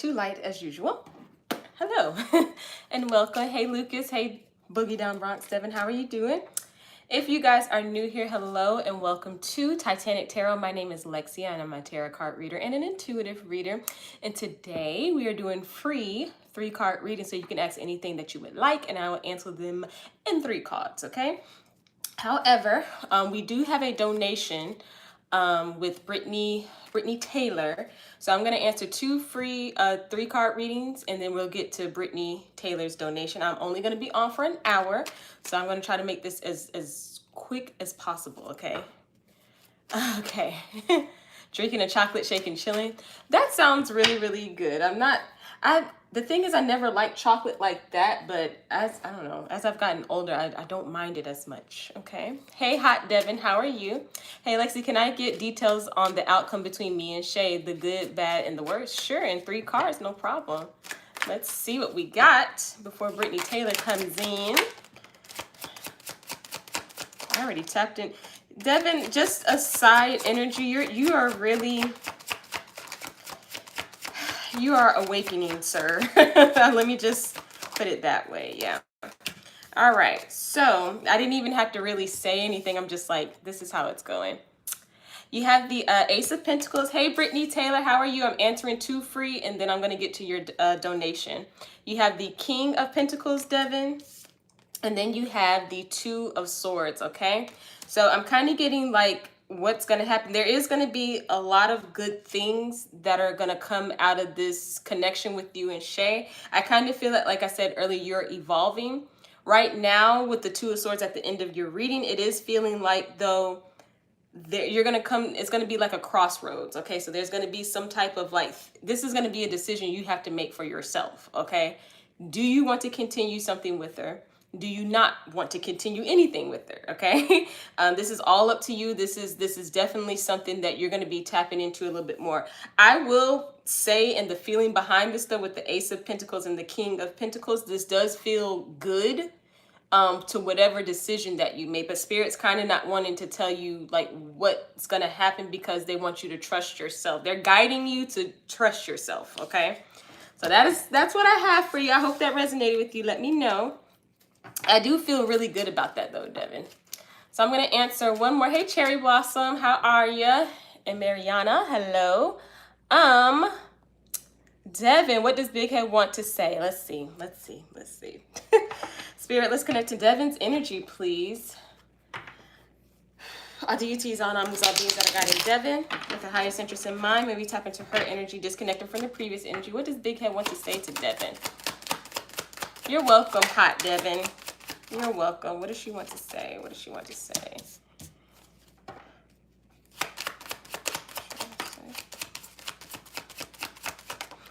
too light as usual. Hello and welcome. Hey Lucas, hey Boogie Down Bronx Devin, how are you doing? If you guys are new here, hello and welcome to Titanic Tarot. My name is Lexia and I'm a tarot card reader and an intuitive reader. And today we are doing free 3-card reading, so you can ask anything that you would like and I will answer them in 3 cards, okay? However, we do have a donation with Brittany Taylor. So I'm going to answer 2 free 3-card readings, and then we'll get to Brittany Taylor's donation. I'm only going to be on for an hour, so I'm going to try to make this as quick as possible, okay? Okay. Drinking a chocolate shake and chilling. That sounds really, really good. The thing is, I never liked chocolate like that, but I don't know, as I've gotten older, I don't mind it as much, okay? Hey, Hot Devin, how are you? Hey, Lexi, can I get details on the outcome between me and Shay, the good, bad, and the worst? Sure, in 3 cards, no problem. Let's see what we got before Brittany Taylor comes in. I already tapped in. Devin, just a side energy, you are awakening, sir. Let me just put it that way. Yeah. All right. So I didn't even have to really say anything. I'm just like, this is how it's going. You have the Ace of Pentacles. Hey, Brittany Taylor, how are you? I'm answering 2 free, and then I'm going to get to your donation. You have the King of Pentacles, Devin. And then you have the 2 of Swords, okay? So I'm kind of getting like what's going to happen. There is going to be a lot of good things that are going to come out of this connection with you and Shay. I kind of feel that, like I said earlier, you're evolving. Right now, with the 2 of Swords at the end of your reading, it is feeling like, though, you're going to come, it's going to be like a crossroads, okay? So there's going to be some type of like, this is going to be a decision you have to make for yourself, okay? Do you want to continue something with her? Do you not want to continue anything with her? Okay. This is all up to you. This is definitely something that you're going to be tapping into a little bit more. I will say, and the feeling behind this though, with the Ace of Pentacles and the King of Pentacles, this does feel good to whatever decision that you made, but Spirit's kind of not wanting to tell you like what's going to happen because they want you to trust yourself. They're guiding you to trust yourself. Okay. So that's what I have for you. I hope that resonated with you. Let me know. I do feel really good about that though, Devin. So I'm going to answer one more. Hey, Cherry Blossom, how are you? And Mariana, hello. Devin, what does Big Head want to say? Let's see. Spirit, let's connect to Devin's energy, please. All deities, all numbers, all beings that are guiding Devin with the highest interest in mind. Maybe tap into her energy, disconnected from the previous energy. What does Big Head want to say to Devin? You're welcome, Hot Devin. You're welcome. What does she want to say? What does she want to say?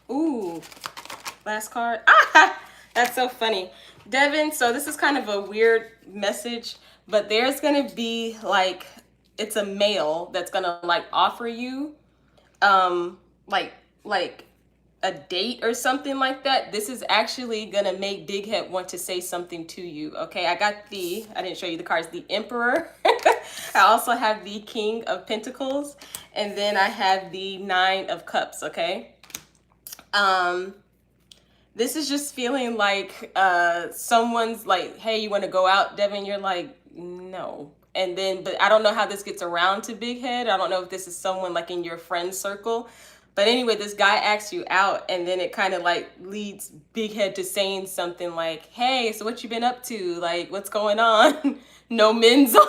Ooh, last card. Ah, that's so funny. Devin, so this is kind of a weird message, but there's going to be like, it's a male that's going to like offer you like a date or something like that. This is actually gonna make Big Head want to say something to you. Okay, I didn't show you the cards, the Emperor. I also have the King of Pentacles, and then I have the 9 of Cups. Okay, this is just feeling like someone's like, hey, you want to go out, Devin? You're like, no. And then, but I don't know how this gets around to Big Head. I don't know if this is someone like in your friend circle. But anyway, this guy asks you out, and then it kind of like leads Big Head to saying something like, hey, so what you been up to? Like, what's going on? No men's on.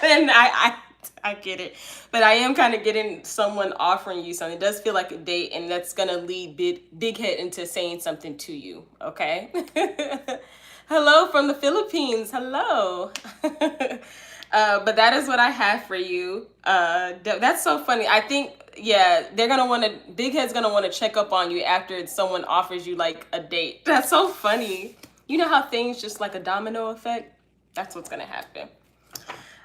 And I get it. But I am kind of getting someone offering you something. It does feel like a date, and that's going to lead Big Head into saying something to you, okay? Hello from the Philippines. Hello. But that is what I have for you. That's so funny. I think, yeah, Big Head's gonna want to check up on you after someone offers you like a date. That's so funny. You know how things just like a domino effect? That's what's gonna happen.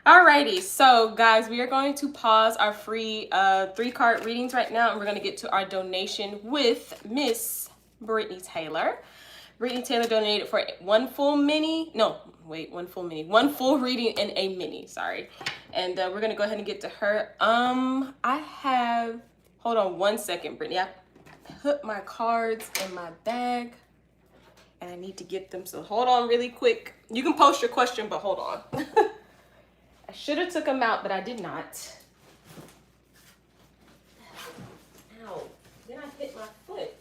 Alrighty, so guys, we are going to pause our free 3-card readings right now, and we're gonna get to our donation with Miss Brittany Taylor. Brittany Taylor donated for one full reading and a mini, sorry. And we're gonna go ahead and get to her. Hold on one second, Brittany. put my cards in my bag and I need to get them. So hold on really quick. You can post your question, but hold on. I should have took them out, but I did not. Ow. Then I hit my foot.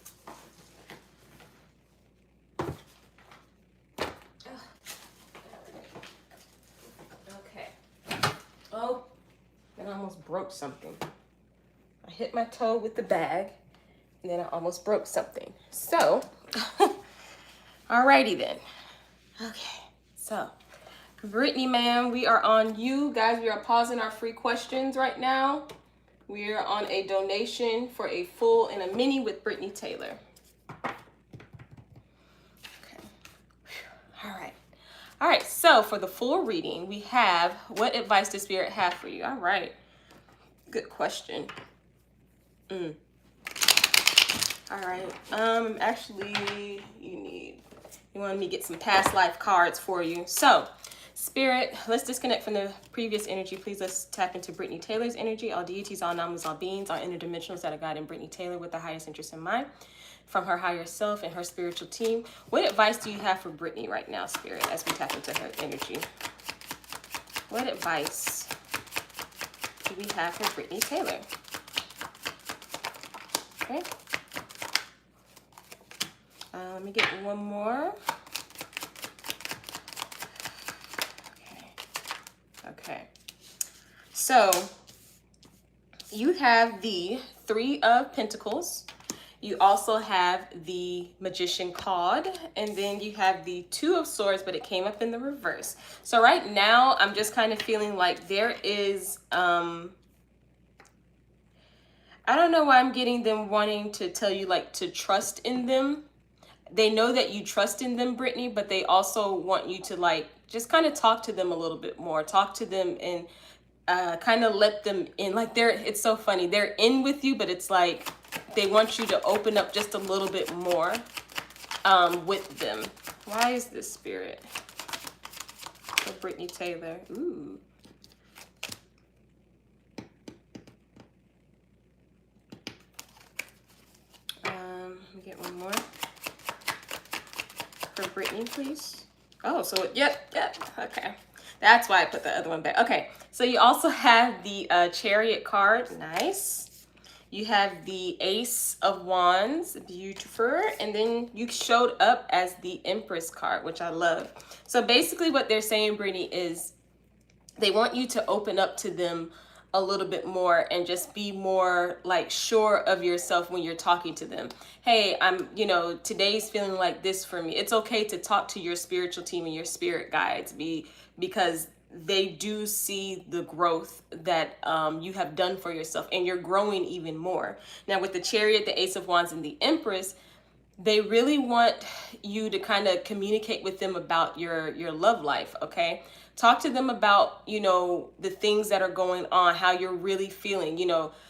Okay. Oh, and I almost broke something. I hit my toe with the bag, and then I almost broke something. So, alrighty then. Okay, so Brittany, ma'am, we are on you. Guys, we are pausing our free questions right now. We are on a donation for a full and a mini with Brittany Taylor. Okay. All right, so for the full reading, we have, what advice does Spirit have for you? All right, good question. All right, actually, you wanted me to get some past life cards for you. So, Spirit, let's disconnect from the previous energy. Please let's tap into Brittany Taylor's energy. All deities, all anomalies, all beings, all interdimensionals that are guiding Brittany Taylor with the highest interest in mind, from her higher self and her spiritual team. What advice do you have for Brittany right now, Spirit, as we tap into her energy? What advice do we have for Brittany Taylor? Okay. Let me get one more. Okay. So you have the Three of Pentacles. You also have the Magician card, and then you have the Two of Swords, but it came up in the reverse. So right now, I'm just kind of feeling like there is, I don't know why I'm getting them wanting to tell you like to trust in them. They know that you trust in them, Brittany, but they also want you to like just kind of talk to them a little bit more. Talk to them and kind of let them in. Like it's so funny. They're in with you, but it's like they want you to open up just a little bit more with them. Why is this, Spirit? For Brittany Taylor. Ooh. Let me get one more. For Brittany, please. Oh, so yep, okay. That's why I put the other one back. Okay, so you also have the Chariot card, nice. You have the Ace of Wands, beautiful. And then you showed up as the Empress card, which I love. So basically what they're saying, Brittany, is they want you to open up to them a little bit more and just be more like sure of yourself when you're talking to them. Hey, today's feeling like this for me. It's okay to talk to your spiritual team and your spirit guides because they do see the growth that you have done for yourself, and you're growing even more. Now with the Chariot, the Ace of Wands, and the Empress, they really want you to kind of communicate with them about your love life, okay? Talk to them about, the things that are going on, how you're really feeling.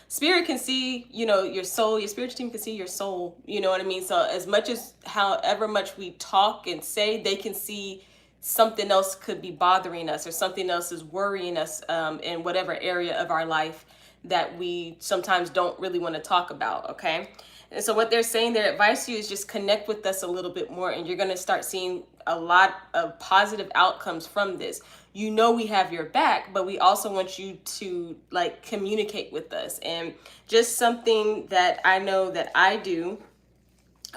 Spirit can see, your soul, your spiritual team can see your soul, you know what I mean? So as much as however much we talk and say, they can see something else could be bothering us or something else is worrying us in whatever area of our life that we sometimes don't really want to talk about, okay? And so what they're saying, their advice to you is just connect with us a little bit more, and you're going to start seeing a lot of positive outcomes from this. We have your back, but we also want you to like communicate with us. And just something that I know that I do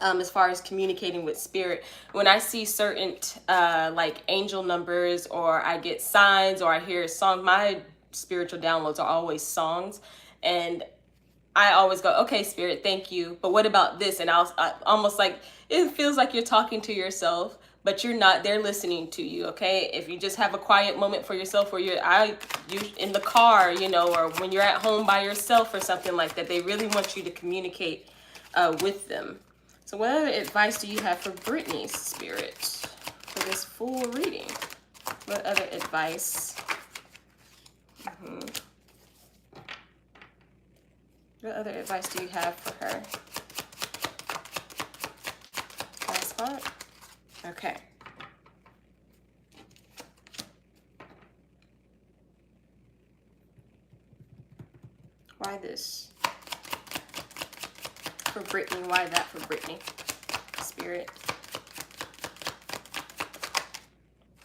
as far as communicating with spirit, when I see certain like angel numbers, or I get signs, or I hear a song, my spiritual downloads are always songs, and I always go, okay, Spirit, thank you. But what about this? And I almost like, it feels like you're talking to yourself, but you're not. They're listening to you, okay? If you just have a quiet moment for yourself, where you're in the car, or when you're at home by yourself or something like that, they really want you to communicate with them. So what other advice do you have for Brittany's, Spirit, for this full reading? What other advice? What other advice do you have for her? Last part? Okay. Why this? For Brittany, why that for Brittany? Spirit.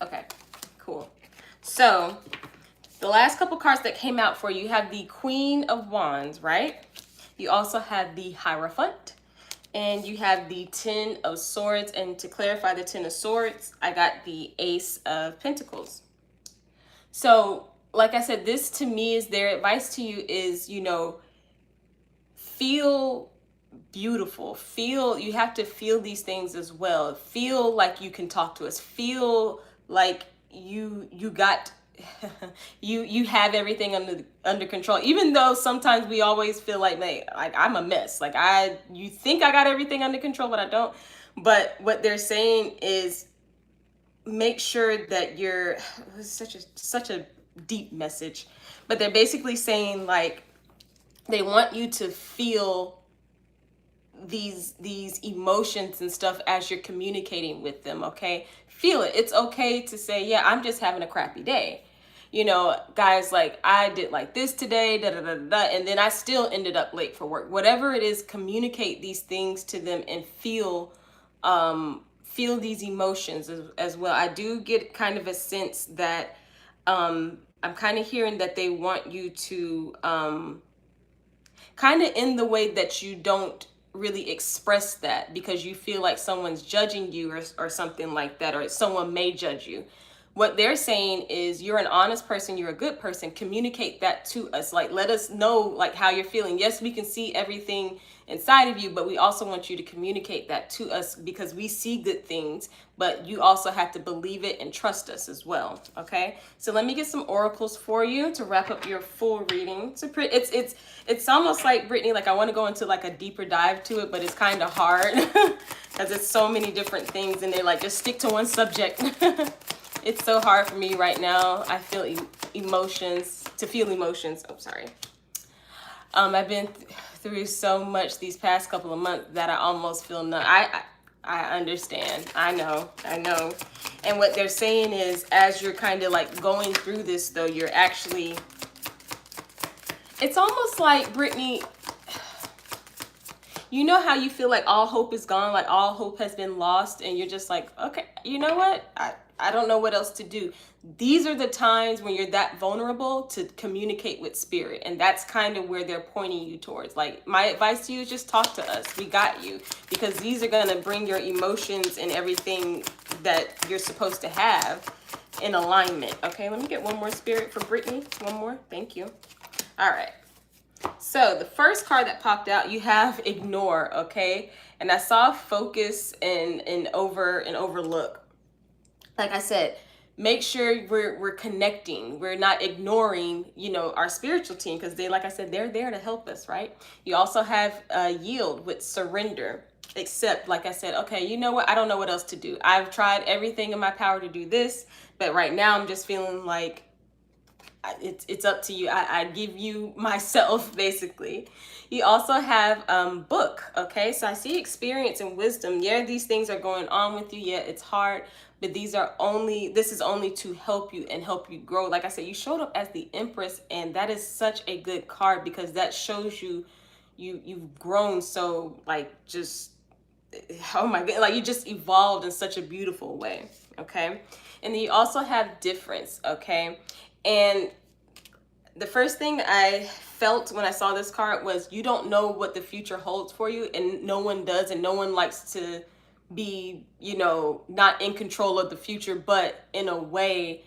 Okay, cool. So the last couple cards that came out for you, you have the Queen of Wands, right? You also have the Hierophant, and you have the Ten of Swords. And to clarify the Ten of Swords, I got the Ace of Pentacles. So, like I said, this to me is their advice to you is, you know, feel beautiful. You have to feel these things as well. Feel like you can talk to us. Feel like you got you have everything under control, even though sometimes we always feel like I'm a mess, like you think I got everything under control, but I don't. But what they're saying is make sure that you're such a deep message, but they're basically saying like they want you to feel these emotions and stuff as you're communicating with them. Okay, feel it. It's okay to say, yeah, I'm just having a crappy day, you know, guys, like I did like this today, da da da da, and then I still ended up late for work. Whatever it is, communicate these things to them and feel these emotions as well. I do get kind of a sense that I'm kind of hearing that they want you to kind of in the way that you don't really express that because you feel like someone's judging you or something like that, or someone may judge you. What they're saying is you're an honest person, you're a good person. Communicate that to us. Like, let us know like how you're feeling. Yes, we can see everything inside of you, but we also want you to communicate that to us because we see good things, but you also have to believe it and trust us as well. Okay, so let me get some oracles for you to wrap up your full reading. It's almost like, Brittany, like I want to go into like a deeper dive to it, but it's kind of hard because it's so many different things and they like just stick to one subject. It's so hard for me right now. I feel emotions. Oh, sorry. I've been through so much these past couple of months that I almost feel numb. I understand. I know. And what they're saying is, as you're kind of like going through this, though, you're actually. It's almost like, Brittany, you know how you feel like all hope is gone, like all hope has been lost, and you're just like, okay, you know what? I don't know what else to do. These are the times when you're that vulnerable to communicate with spirit. And that's kind of where they're pointing you towards. Like, my advice to you is just talk to us. We got you. Because these are going to bring your emotions and everything that you're supposed to have in alignment. Okay, let me get one more spirit for Brittany. One more. Thank you. All right. So the first card that popped out, you have ignore. Okay. And I saw focus and overlook. Like I said, make sure we're connecting. We're not ignoring, you know, our spiritual team, because they, like I said, they're there to help us, right? You also have yield with surrender. Except, like I said, okay, you know what? I don't know what else to do. I've tried everything in my power to do this, but right now I'm just feeling like it's up to you. I give you myself, basically. You also have book. Okay, so I see experience and wisdom. Yeah, these things are going on with you. Yeah, it's hard, but this is only to help you and help you grow. Like I said, you showed up as the Empress, and that is such a good card because that shows you've grown. So like, just, oh my god, like you just evolved in such a beautiful way. Okay, and then you also have difference. Okay, and the first thing I felt when I saw this card was you don't know what the future holds for you, and no one does, and no one likes to be, you know, not in control of the future. But in a way,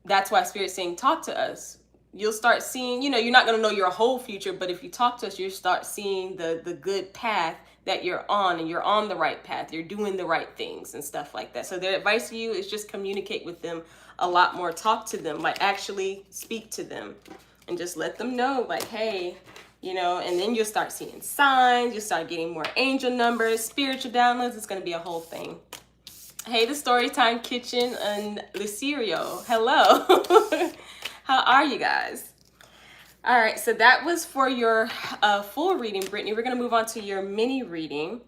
that's why Spirit's saying talk to us. You'll start seeing, you know, you're not going to know your whole future, but if you talk to us, you start seeing the good path that you're on, and you're on the right path. You're doing the right things and stuff like that. So their advice to you is just communicate with them a lot more. Talk to them, like actually speak to them and just let them know like, hey, you know, and then you'll start seeing signs. You'll start getting more angel numbers, spiritual downloads. It's going to be a whole thing. Hey, the Storytime Kitchen and Lucirio. Hello. How are you guys? All right, so that was for your full reading, Brittany. We're going to move on to your mini reading.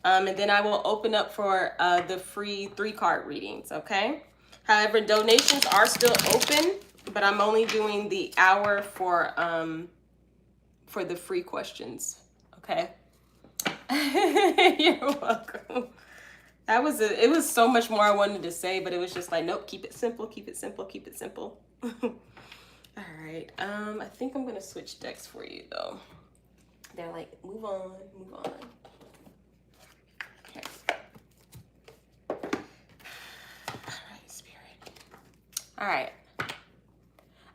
And then I will open up for the free 3-card readings, okay? However, donations are still open, but I'm only doing the hour for the free questions, okay? You're welcome. It was so much more I wanted to say, but it was just like, nope, keep it simple, keep it simple, keep it simple. All right. I think I'm gonna switch decks for you though. They're like, move on, move on. Okay. All right, Spirit. All right.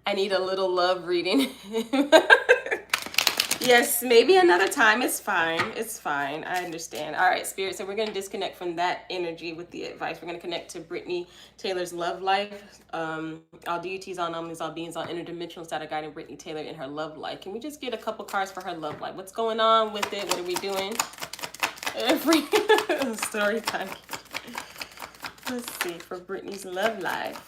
I need a little love reading. Yes, maybe another time. It's fine. It's fine. I understand. All right, Spirit. So we're going to disconnect from that energy with the advice. We're going to connect to Brittany Taylor's love life. All deities, all anomalies, all beings, all interdimensionals that are guiding Brittany Taylor in her love life. Can we just get a couple cards for her love life? What's going on with it? What are we doing? Every story time. Let's see, for Brittany's love life.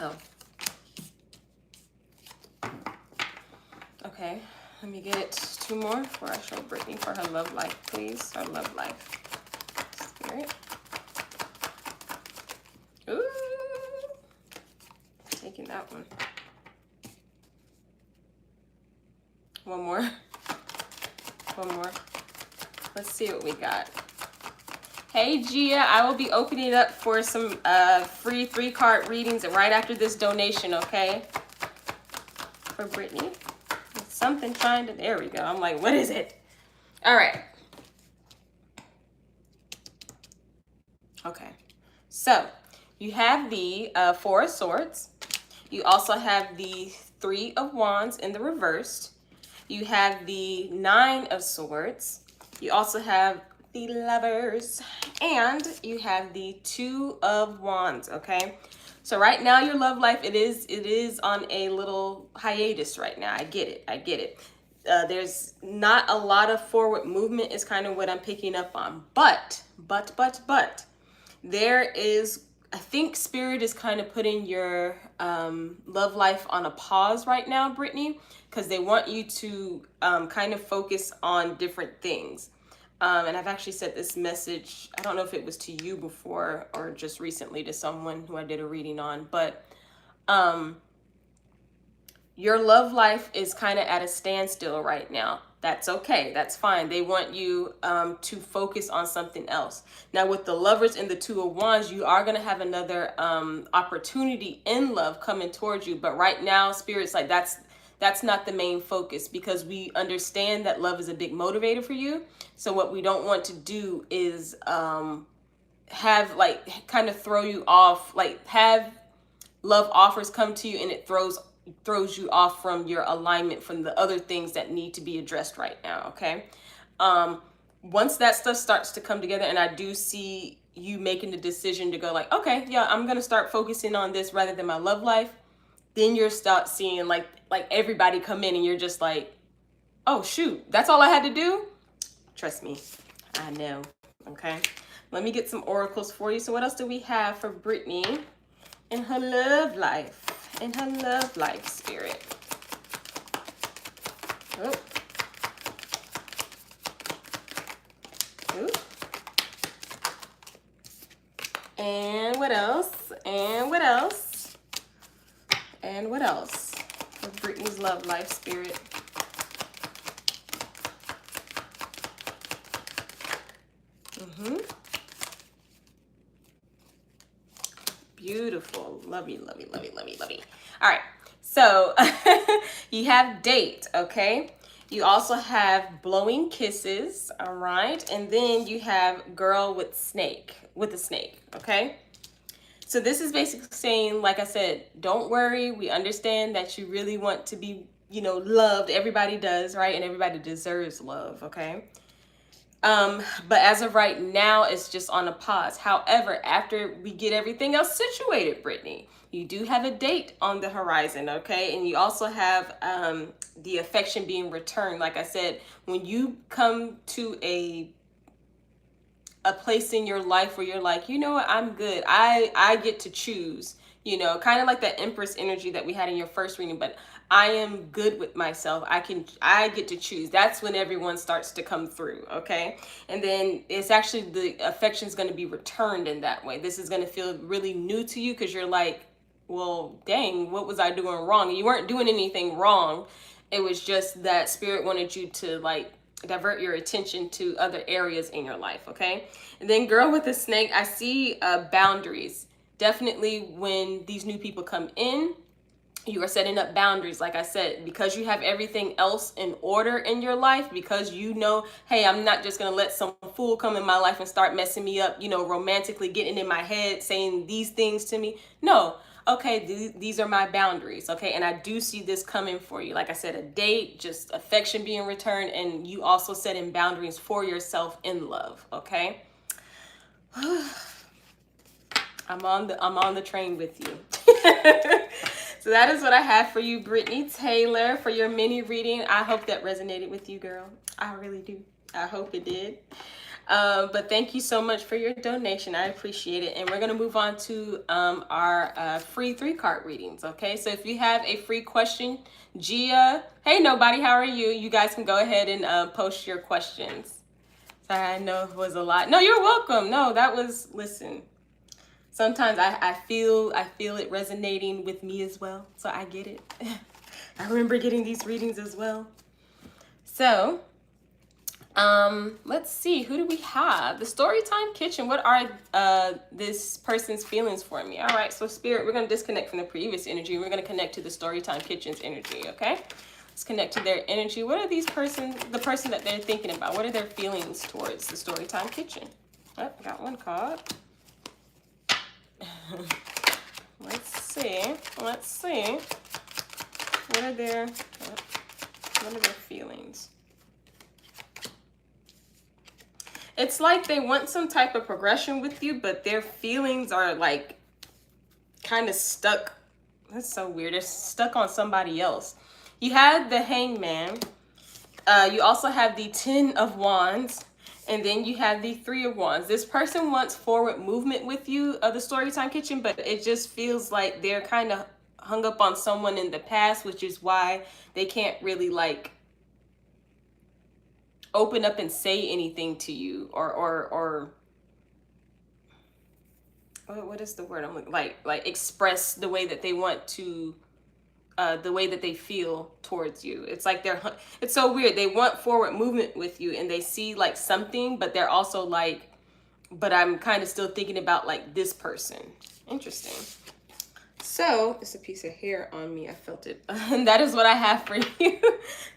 Oh. Okay, let me get two more before I show Brittany for her love life, please. Her love life. Spirit. Ooh. Taking that one. One more. One more. Let's see what we got. Hey Gia, I will be opening it up for some free 3-card readings right after this donation, okay? For Brittany. Something trying to, there we go. I'm like, what is it? All right. Okay. So you have the 4 of Swords. You also have the 3 of Wands in the reversed. You have the 9 of Swords. You also have the Lovers, and you have the 2 of Wands. Okay, so right now your love life, it is on a little hiatus right now. I get it. There's not a lot of forward movement is kind of what I'm picking up on, but there is, I think Spirit is kind of putting your love life on a pause right now, Brittany, because they want you to kind of focus on different things. And I've actually said this message, I don't know if it was to you before or just recently to someone who I did a reading on, but your love life is kind of at a standstill right now. That's okay. That's fine. They want you to focus on something else. Now, with the Lovers and the 2 of Wands, you are going to have another opportunity in love coming towards you. But right now, Spirit's like, that's not the main focus, because we understand that love is a big motivator for you. So what we don't want to do is have like kind of throw you off, like have love offers come to you and it throws you off from your alignment from the other things that need to be addressed right now. Okay. Once that stuff starts to come together, and I do see you making the decision to go like, okay, yeah, I'm going to start focusing on this rather than my love life. Then you'll start seeing like everybody come in and you're just like, oh shoot, that's all I had to do. Trust me, I know. Okay. Let me get some oracles for you. So what else do we have for Brittany in her love life? In her love life, Spirit. Oh. Ooh. And what else? And what else? And what else for Brittany's love life, Spirit? Beautiful. Lovey, lovey, lovey, lovey, lovey. All right. So you have date, okay? You also have blowing kisses, all right? And then you have girl with a snake, okay? So this is basically saying, like I said, don't worry. We understand that you really want to be, loved. Everybody does, right? And everybody deserves love, okay? But as of right now, it's just on a pause. However, after we get everything else situated, Brittany, you do have a date on the horizon, okay? And you also have the affection being returned. Like I said, when you come to a place in your life where you're like, you know what, I'm good. I get to choose, kind of like that Empress energy that we had in your first reading, but I am good with myself. I get to choose. That's when everyone starts to come through, okay? And then it's actually the affection is going to be returned in that way. This is going to feel really new to you because you're like, well, dang, what was I doing wrong? You weren't doing anything wrong. It was just that spirit wanted you to like divert your attention to other areas in your life, okay? And then girl with the snake, I see boundaries. Definitely when these new people come in, you are setting up boundaries, like I said, because you have everything else in order in your life, because you know, hey, I'm not just going to let some fool come in my life and start messing me up, you know, romantically getting in my head, saying these things to me. No. Okay, these are my boundaries, okay? And I do see this coming for you. Like I said, a date, just affection being returned, and you also setting boundaries for yourself in love, okay? I'm on the train with you. So that is what I have for you, Brittany Taylor, for your mini reading. I hope that resonated with you, girl. I really do. I hope it did. But thank you so much for your donation. I appreciate it. And we're going to move on to our free 3-card readings. Okay, so if you have a free question, Gia, hey, nobody, how are you? You guys can go ahead and post your questions. Sorry, I know it was a lot. No, you're welcome. No, that was, listen. Sometimes I feel it resonating with me as well. So I get it. I remember getting these readings as well. So, let's see. Who do we have? The Storytime Kitchen. What are this person's feelings for me? All right. So Spirit, we're going to disconnect from the previous energy. We're going to connect to the Storytime Kitchen's energy. Okay. Let's connect to their energy. What are the person that they're thinking about? What are their feelings towards the Storytime Kitchen? Oh, got one card. Let's see. What are their feelings? It's like they want some type of progression with you, but their feelings are like kind of stuck. That's so weird. They're stuck on somebody else. You had the Hangman. You also have the 10 of Wands. And then you have the 3 of Wands. This person wants forward movement with you, the Storytime Kitchen, but it just feels like they're kind of hung up on someone in the past, which is why they can't really like open up and say anything to you, or what is the word I'm looking, like express the way that they want to, the way that they feel towards you. It's like it's so weird. They want forward movement with you and they see like something, but they're also like, but I'm kind of still thinking about like this person. Interesting. So it's a piece of hair on me. I felt it. And that is what I have for you.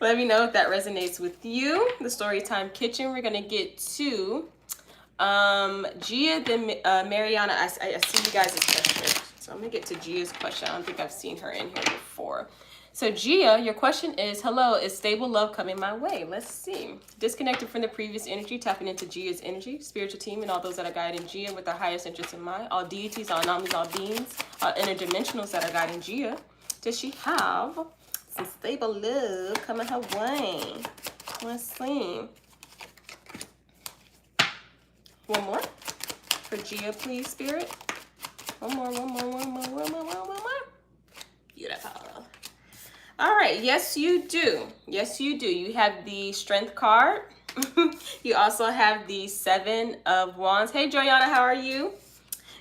Let me know if that resonates with you. The Storytime Kitchen. We're going to get to Gia, then Mariana. I see you guys' question. So I'm going to get to Gia's question. I don't think I've seen her in here before. So Gia, your question is, hello, is stable love coming my way? Let's see. Disconnected from the previous energy, tapping into Gia's energy, spiritual team, and all those that are guiding Gia with their highest interest in mind. All deities, all anomalies, all beings, all interdimensionals that are guiding Gia. Does she have some stable love coming her way? Let's see. One more for Gia, please, Spirit. One more. Beautiful. All right. Yes, you do. You have the Strength card. You also have the 7 of Wands. Hey, Joyana, how are you?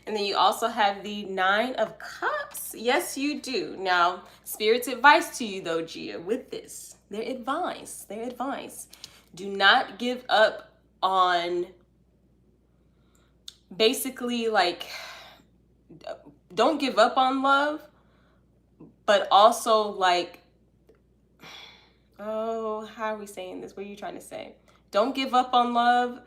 And then you also have the 9 of Cups. Yes, you do. Now, Spirit's advice to you, though, Gia, with this. Their advice. Do not give up on, basically, like, don't give up on love, but also, like, oh, how are we saying this? What are you trying to say? Don't give up on love,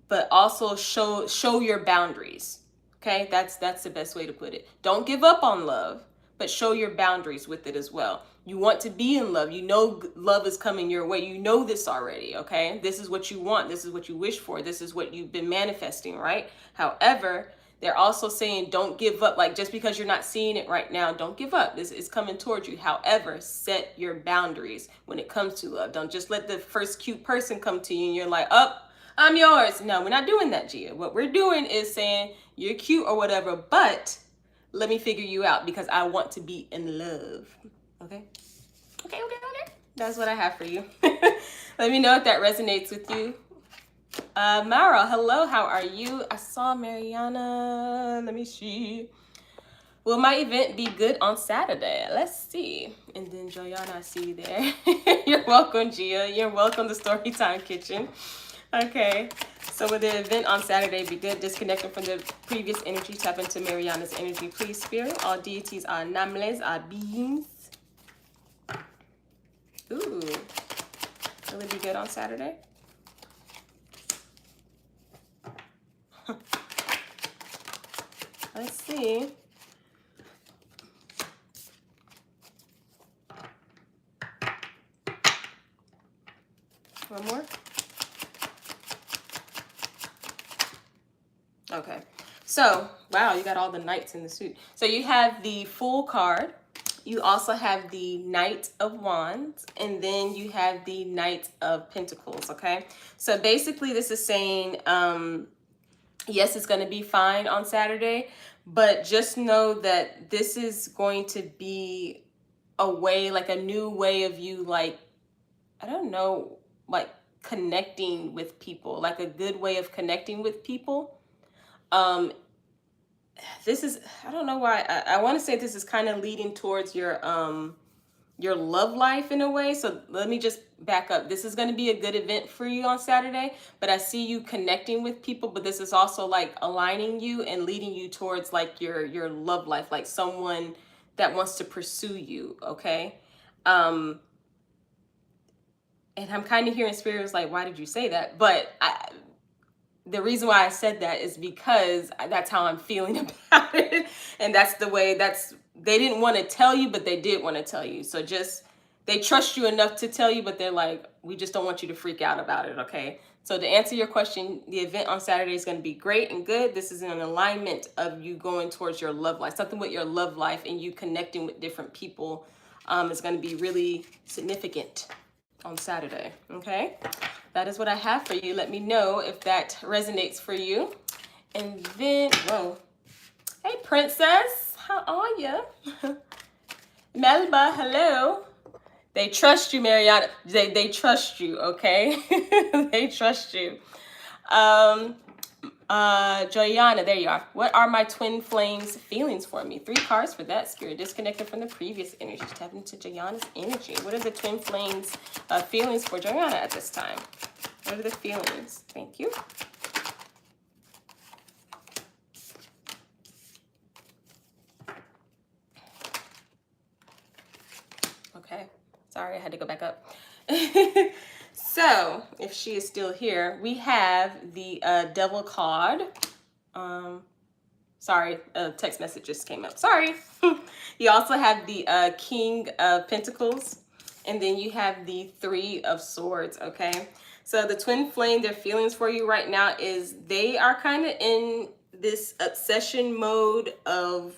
but also show your boundaries. Okay, that's the best way to put it. Don't give up on love, but show your boundaries with it as well. You want to be in love. You know love is coming your way. You know this already, okay? This is what you want. This is what you wish for. This is what you've been manifesting, right? However, they're also saying don't give up. Like, just because you're not seeing it right now, don't give up. This is coming towards you. However, set your boundaries when it comes to love. Don't just let the first cute person come to you and you're like, oh, I'm yours. No, we're not doing that, Gia. What we're doing is saying you're cute or whatever, but let me figure you out because I want to be in love. Okay? Okay. That's what I have for you. Let me know if that resonates with you. Mara, hello, how are you? I saw Mariana. Let me see. Will my event be good on Saturday? Let's see. And then Joyanna, I see you there. You're welcome, Gia. You're welcome to Storytime Kitchen. Okay. So will the event on Saturday be good? Disconnecting from the previous energy. Tap into Mariana's energy, please, Spirit. All deities are nameless, are beings. Ooh. Will it be good on Saturday? Let's see. One more. Okay. So, wow, you got all the knights in the suit. So you have the Fool card. You also have the Knight of Wands, and then you have the Knight of Pentacles, okay? So basically this is saying, yes, it's going to be fine on Saturday, but just know that this is going to be a way, like a new way of you, like, I don't know, like connecting with people, like a good way of connecting with people. This is, I don't know why, I want to say this is kind of leading towards your love life in a way. So let me just back up. This is going to be a good event for you on Saturday, but I see you connecting with people, but this is also like aligning you and leading you towards like your love life, like someone that wants to pursue you, okay? And I'm kind of hearing spirit was like, why did you say that? But the reason why I said that is because that's how I'm feeling about it. And that's the way, they didn't want to tell you, but they did want to tell you. So just, they trust you enough to tell you, but they're like, we just don't want you to freak out about it, okay? So to answer your question, the event on Saturday is going to be great and good. This is an alignment of you going towards your love life, something with your love life and you connecting with different people is going to be really significant on Saturday, okay? That is what I have for you. Let me know if that resonates for you. And then, whoa. Hey, Princess. How are you? Melba, hello. They trust you, Mariana. They trust you, okay? They trust you. Joyanna, there you are. What are my twin flames feelings for me? 3 cards for that, Spirit. Disconnected from the previous energy. Tap into Joyanna's energy. What are the twin flames feelings for Joyanna at this time? What are the feelings? Thank you. Okay. Sorry, I had to go back up. So, if she is still here, we have the Devil card. Sorry, a text message just came up. Sorry. You also have the King of Pentacles, and then you have the 3 of Swords, okay? So the twin flame, their feelings for you right now is they are kind of in this obsession mode of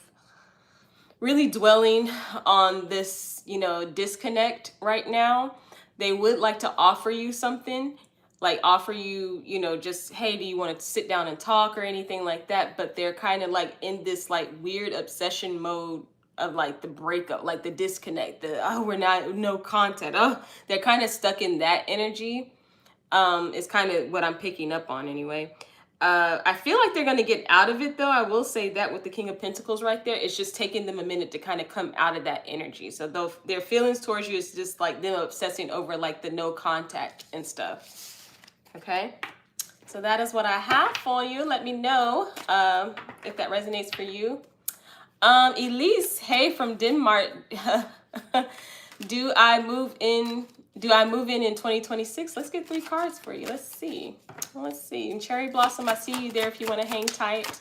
really dwelling on this, you know, disconnect right now. They would like to offer you something, like offer you, you know, just, hey, do you want to sit down and talk or anything like that? But they're kind of like in this like weird obsession mode of like the breakup, like the disconnect, the, oh, we're not, no contact. Oh, they're kind of stuck in that energy. Is kind of what I'm picking up on anyway. I feel like they're going to get out of it, though. I will say that with the King of Pentacles right there, it's just taking them a minute to kind of come out of that energy. So though their feelings towards you is just like them obsessing over like the no contact and stuff. Okay. So that is what I have for you. Let me know if that resonates for you. Elise, hey, from Denmark. Do I move in 2026? Let's get 3 cards for you. Let's see. Let's see. And Cherry Blossom, I see you there if you want to hang tight.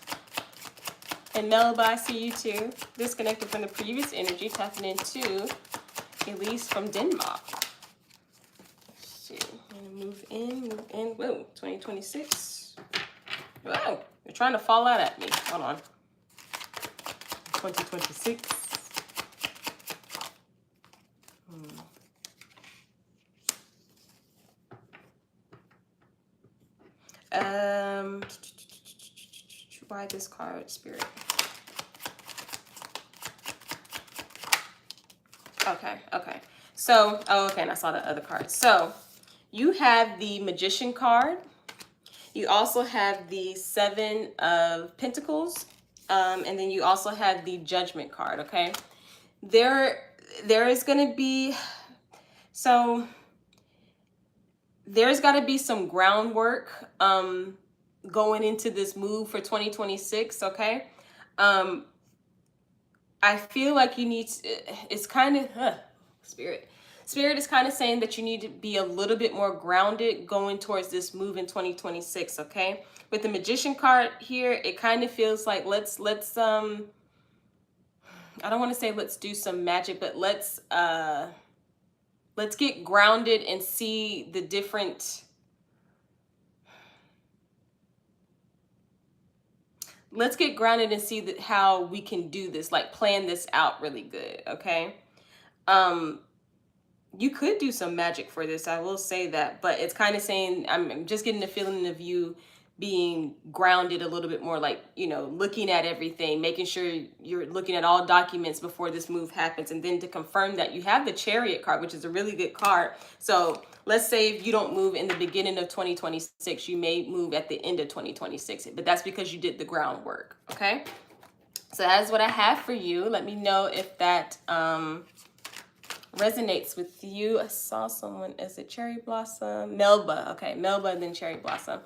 And Melba, I see you too. Disconnected from the previous energy, tapping into Elise from Denmark. Let's see. I'm gonna move in. Whoa, 2026. Whoa, you're trying to fall out at me. Hold on. 2026. Why this card, Spirit? Okay. So, oh, okay, and I saw the other card. So, you have the Magician card. You also have the 7 of Pentacles. And then you also have the Judgment card, okay? There is going to be, so there's got to be some groundwork going into this move for 2026, okay? I feel like you need to, it's kind of, Spirit is kind of saying that you need to be a little bit more grounded going towards this move in 2026, okay? With the Magician card here, it kind of feels like let's I don't want to say let's do some magic, but let's get grounded and see the different, let's get grounded and see that how we can do this, like plan this out really good, okay? You could do some magic for this, I will say that, but it's kind of saying, I'm just getting the feeling of you being grounded a little bit more, like, you know, looking at everything, making sure you're looking at all documents before this move happens. And then to confirm that, you have the Chariot card, which is a really good card. So let's say if you don't move in the beginning of 2026, you may move at the end of 2026, but that's because you did the groundwork, okay? So that is what I have for you. Let me know if that resonates with you. I saw someone, is it Cherry Blossom? Melba, okay, Melba and then Cherry Blossom.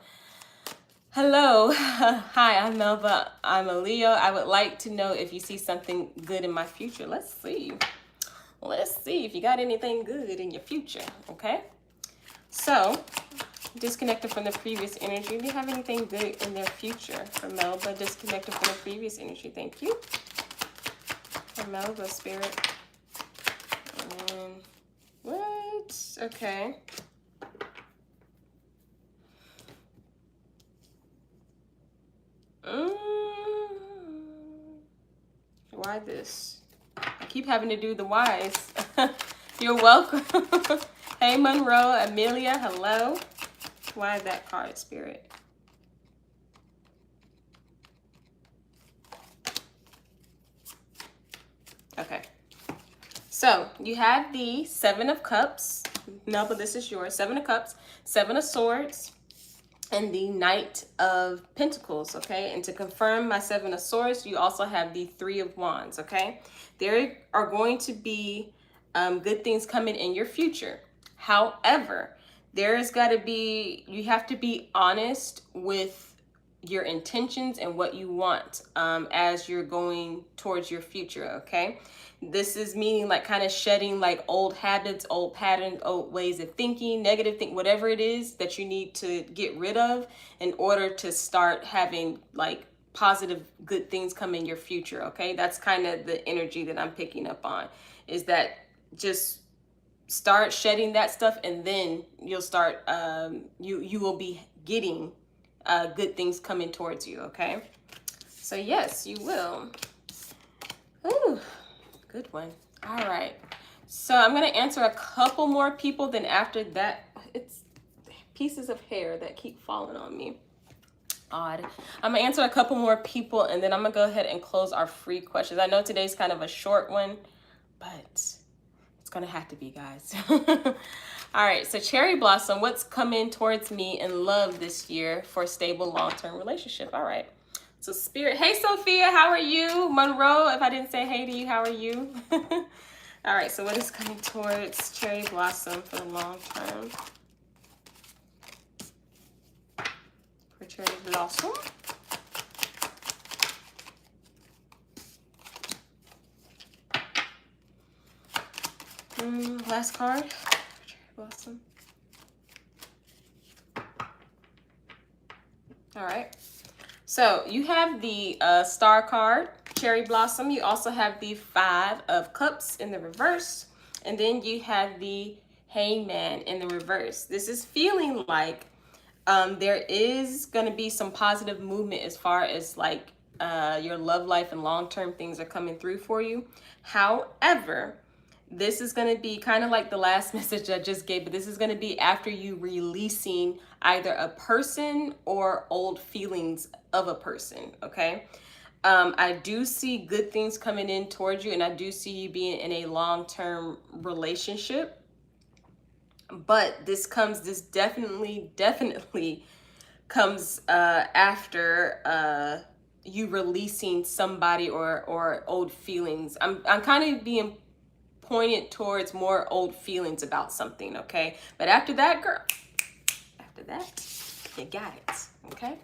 Hello, hi, I'm Melba. I'm a Leo. I would like to know if you see something good in my future. Let's see if you got anything good in your future, okay? So, disconnected from the previous energy. Do you have anything good in their future? For Melba, disconnected from the previous energy. Thank you. For Melba, Spirit. What? Okay. Why this? I keep having to do the whys. You're welcome. Hey, Monroe, Amelia, hello. Why that card, Spirit? Okay. So you have the Seven of Cups. Melba, this is yours. Seven of Cups, Seven of Swords, and the Knight of Pentacles, okay? And to confirm my Seven of Swords, you also have the Three of Wands, okay? There are going to be good things coming in your future. However, there's got to be, you have to be honest with your intentions and what you want as you're going towards your future, okay? This is meaning like kind of shedding like old habits, old patterns, old ways of thinking, negative think, whatever it is that you need to get rid of in order to start having like positive, good things come in your future, okay? That's kind of the energy that I'm picking up on, is that just start shedding that stuff, and then you'll start, you will be getting good things coming towards you, okay? So yes, you will. Ooh. Good one. All right. So I'm going to answer a couple more people. Then after that, it's pieces of hair that keep falling on me. Odd. I'm going to answer a couple more people, and then I'm going to go ahead and close our free questions. I know today's kind of a short one, but it's going to have to be, guys. All right. So Cherry Blossom, what's coming towards me in love this year for a stable long-term relationship? All right. So Spirit, hey Sophia, how are you? Monroe, if I didn't say hey to you, how are you? All right, so what is coming towards Cherry Blossom for the long term? For Cherry Blossom. Last card for Cherry Blossom. All right. So you have the Star card, Cherry Blossom. You also have the Five of Cups in the reverse. And then you have the Hangman in the reverse. This is feeling like there is going to be some positive movement as far as like your love life and long-term things are coming through for you. However, this is going to be kind of like the last message I just gave, but this is going to be after you releasing either a person or old feelings of a person, okay? I do see good things coming in towards you, and I do see you being in a long-term relationship. But this definitely comes after you releasing somebody or old feelings. I'm kind of being pointed towards more old feelings about something, okay? But after that, girl, after that, you got it, okay?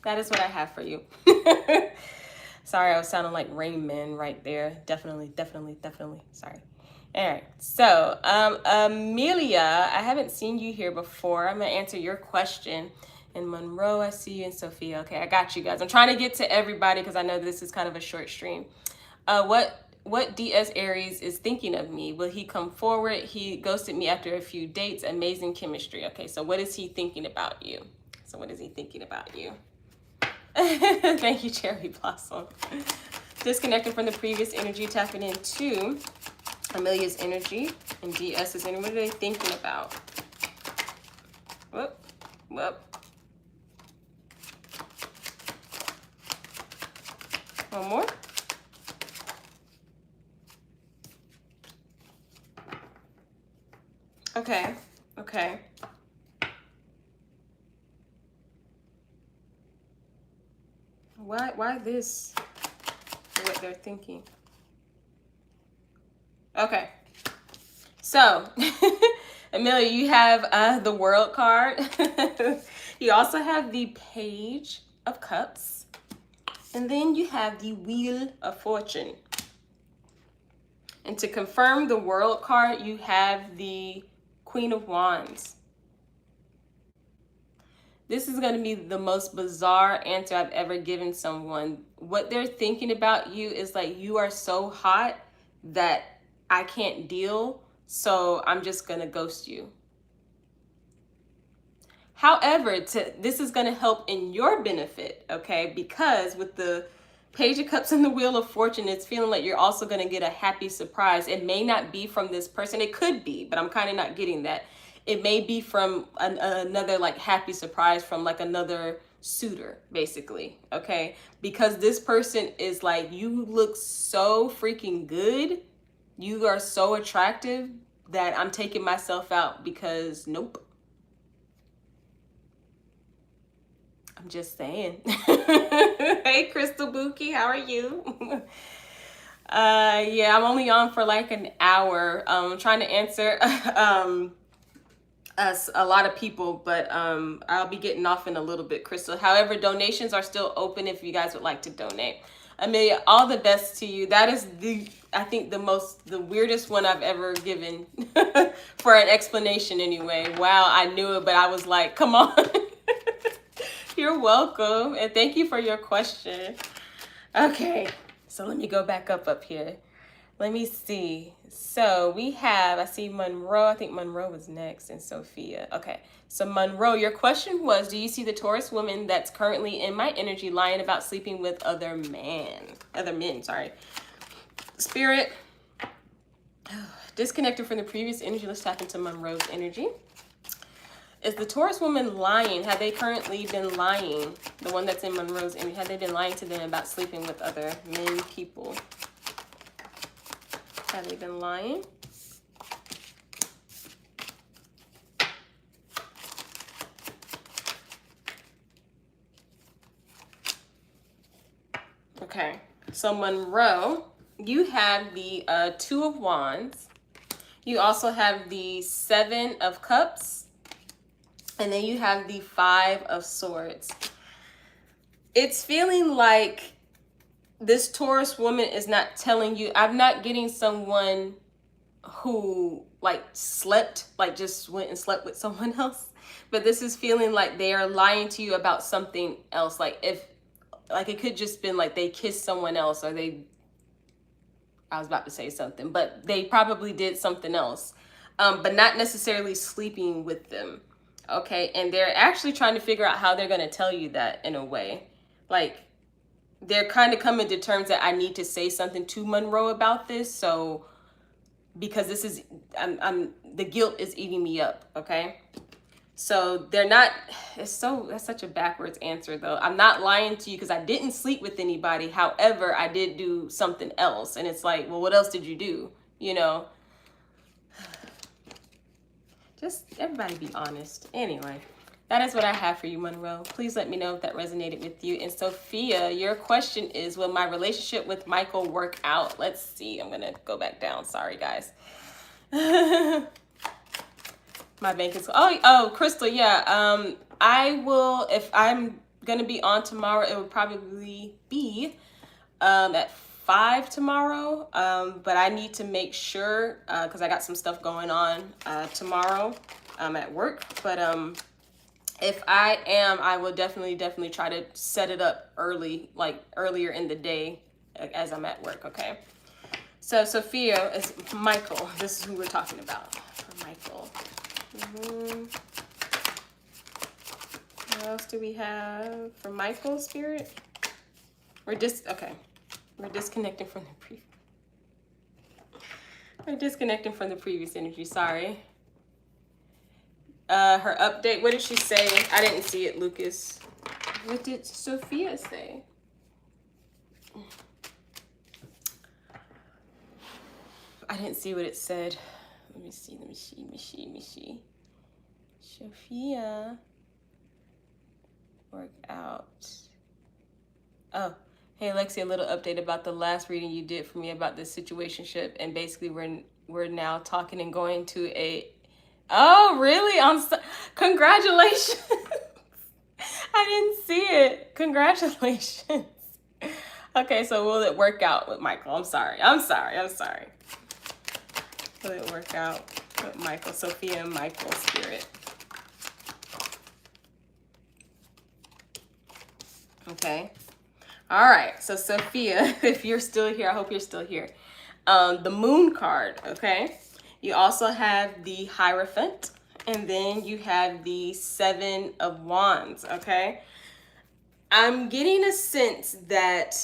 That is what I have for you. Sorry, I was sounding like Rain Man right there. Definitely. Sorry. All right. So, Amelia, I haven't seen you here before. I'm gonna answer your question. And Monroe, I see you, and Sophia. Okay, I got you guys. I'm trying to get to everybody because I know this is kind of a short stream. What DS Aries is thinking of me? Will he come forward? He ghosted me after a few dates. Amazing chemistry. Okay, so what is he thinking about you? So what is he thinking about you? Thank you, Cherry Blossom. Disconnected from the previous energy, tapping into Amelia's energy and DS's energy. What are they thinking about? Whoop, whoop. One more. Okay, okay. Why this? What they're thinking. Okay. So, Amelia, you have the World card. You also have the Page of Cups. And then you have the Wheel of Fortune. And to confirm the World card, you have the Queen of Wands. This is going to be the most bizarre answer I've ever given someone. What they're thinking about you is like, you are so hot that I can't deal, so I'm just going to ghost you. However, this is going to help in your benefit, okay? Because with the Page of Cups and the Wheel of Fortune, it's feeling like you're also going to get a happy surprise. It may not be from this person. It could be, but I'm kind of not getting that. It may be from another like happy surprise from like another suitor, basically, okay? Because this person is like, you look so freaking good. You are so attractive that I'm taking myself out because nope. I'm just saying. Hey, Crystal Buki, how are you? Yeah, I'm only on for like an hour. I'm trying to answer a lot of people, but I'll be getting off in a little bit, Crystal. However, donations are still open if you guys would like to donate. Amelia, all the best to you. That is I think the weirdest one I've ever given for an explanation anyway. Wow, I knew it, but I was like, come on. You're welcome. And thank you for your question. Okay, so let me go back up here. Let me see. So we have, I see Monroe. I think Monroe was next, and Sophia. Okay, so Monroe, your question was, do you see the Taurus woman that's currently in my energy lying about sleeping with other men? Spirit, disconnected from the previous energy. Let's tap into Monroe's energy. Is the Taurus woman lying? Have they currently been lying? The one that's in Monroe's energy, have they been lying to them about sleeping with other men, people? Have they been lying? Okay, so Monroe, you have the Two of Wands. You also have the Seven of Cups. And then you have the Five of Swords. It's feeling like this Taurus woman is not telling you. I'm not getting someone who like slept, like just went and slept with someone else. But this is feeling like they are lying to you about something else. Like it could just been like they kissed someone else, or I was about to say something, but they probably did something else. But not necessarily sleeping with them. Okay, and they're actually trying to figure out how they're going to tell you that in a way. Like, they're kind of coming to terms that I need to say something to Monroe about this. So, because this is, the guilt is eating me up, okay? So, they're not, that's such a backwards answer, though. I'm not lying to you because I didn't sleep with anybody. However, I did do something else. And it's like, well, what else did you do? You know? Just everybody be honest. Anyway, That is what I have for you, Monroe. Please let me know if that resonated with you. And Sophia, your question is, will my relationship with Michael work out? Let's see. I'm going to go back down. Sorry, guys. My bank is, oh, Crystal, yeah. I will, if I'm going to be on tomorrow, it will probably be at 5 tomorrow. But I need to make sure, because I got some stuff going on tomorrow at work. But if I am, I will definitely try to set it up early, like earlier in the day as I'm at work, okay? So Sophia is Michael. This is who we're talking about for Michael. What else do we have for Michael, Spirit? We're disconnecting from the previous. We're disconnecting from the previous energy. Sorry. Her update. What did she say? I didn't see it, Lucas. What did Sophia say? I didn't see what it said. Let me see. Sophia. Work out. Oh, hey Lexi, a little update about the last reading you did for me about this situationship, and basically we're now talking and going to a. Oh, really? Congratulations! I didn't see it. Congratulations. Okay, so will it work out with Michael? I'm sorry. Will it work out with Michael, Sophia, and Michael, Spirit? Okay. All right. So Sophia, if you're still here, I hope you're still here. The Moon card, okay? You also have the Hierophant, and then you have the Seven of Wands, okay? I'm getting a sense that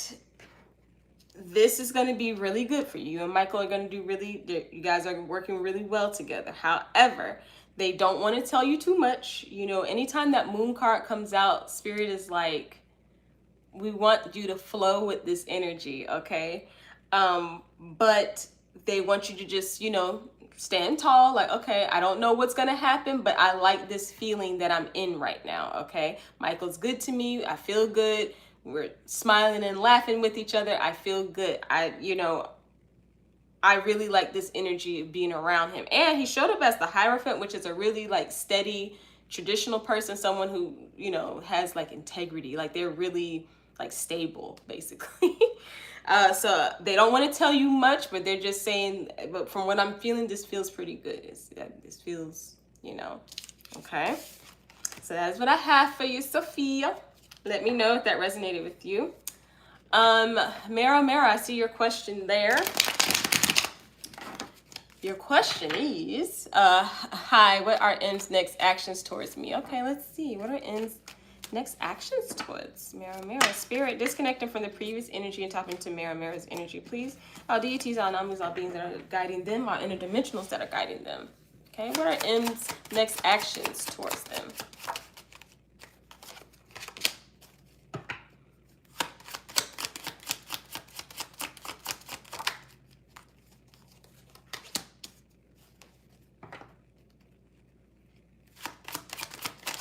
this is going to be really good for you. You and Michael are going to do you guys are working really well together. However, they don't want to tell you too much. You know, anytime that Moon card comes out, Spirit is like, we want you to flow with this energy, okay? But they want you to just, you know, stand tall. Like, okay, I don't know what's gonna happen, but I like this feeling that I'm in right now, okay? Michael's good to me. I feel good. We're smiling and laughing with each other. I feel good. I really like this energy of being around him. And he showed up as the Hierophant, which is a really like steady, traditional person, someone who, you know, has like integrity. Like they're really like stable, basically. So they don't want to tell you much, but they're just saying, but from what I'm feeling, this feels pretty good. This feels, you know, okay. So that's what I have for you, Sophia. Let me know if that resonated with you. Mara, I see your question there. Your question is, hi, what are M's next actions towards me? Okay, let's see. What are M's next actions towards Mara? Spirit, disconnecting from the previous energy and tapping to Mara's energy, please. All deities, all namis, all beings that are guiding them, all interdimensionals that are guiding them. Okay, what are M's next actions towards them?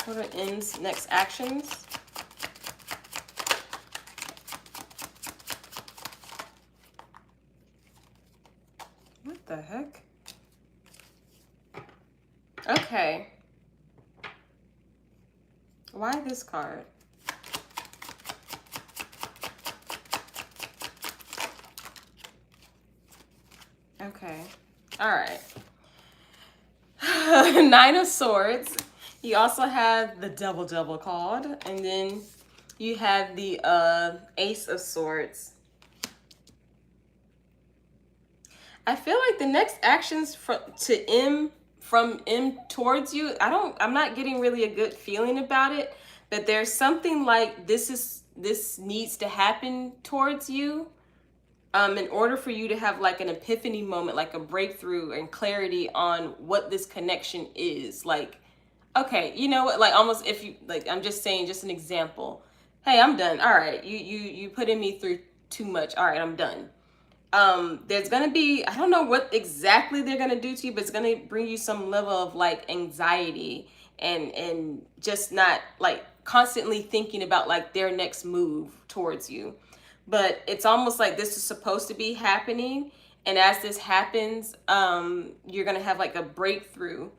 What are M's next actions? What the heck? Okay. Why this card? Okay. All right. Nine of Swords. You also have the double card, and then you have the Ace of Swords. I feel like the next actions from M towards you, I'm not getting really a good feeling about it, but there's something like this needs to happen towards you in order for you to have like an epiphany moment, like a breakthrough and clarity on what this connection is. Like, okay, you know what, like almost if you, like, I'm just saying, just an example. Hey, I'm done. All right, you putting me through too much. All right, I'm done. There's gonna be, I don't know what exactly they're gonna do to you, but it's gonna bring you some level of like anxiety and just not like constantly thinking about like their next move towards you. But it's almost like this is supposed to be happening, and as this happens, you're gonna have like a breakthrough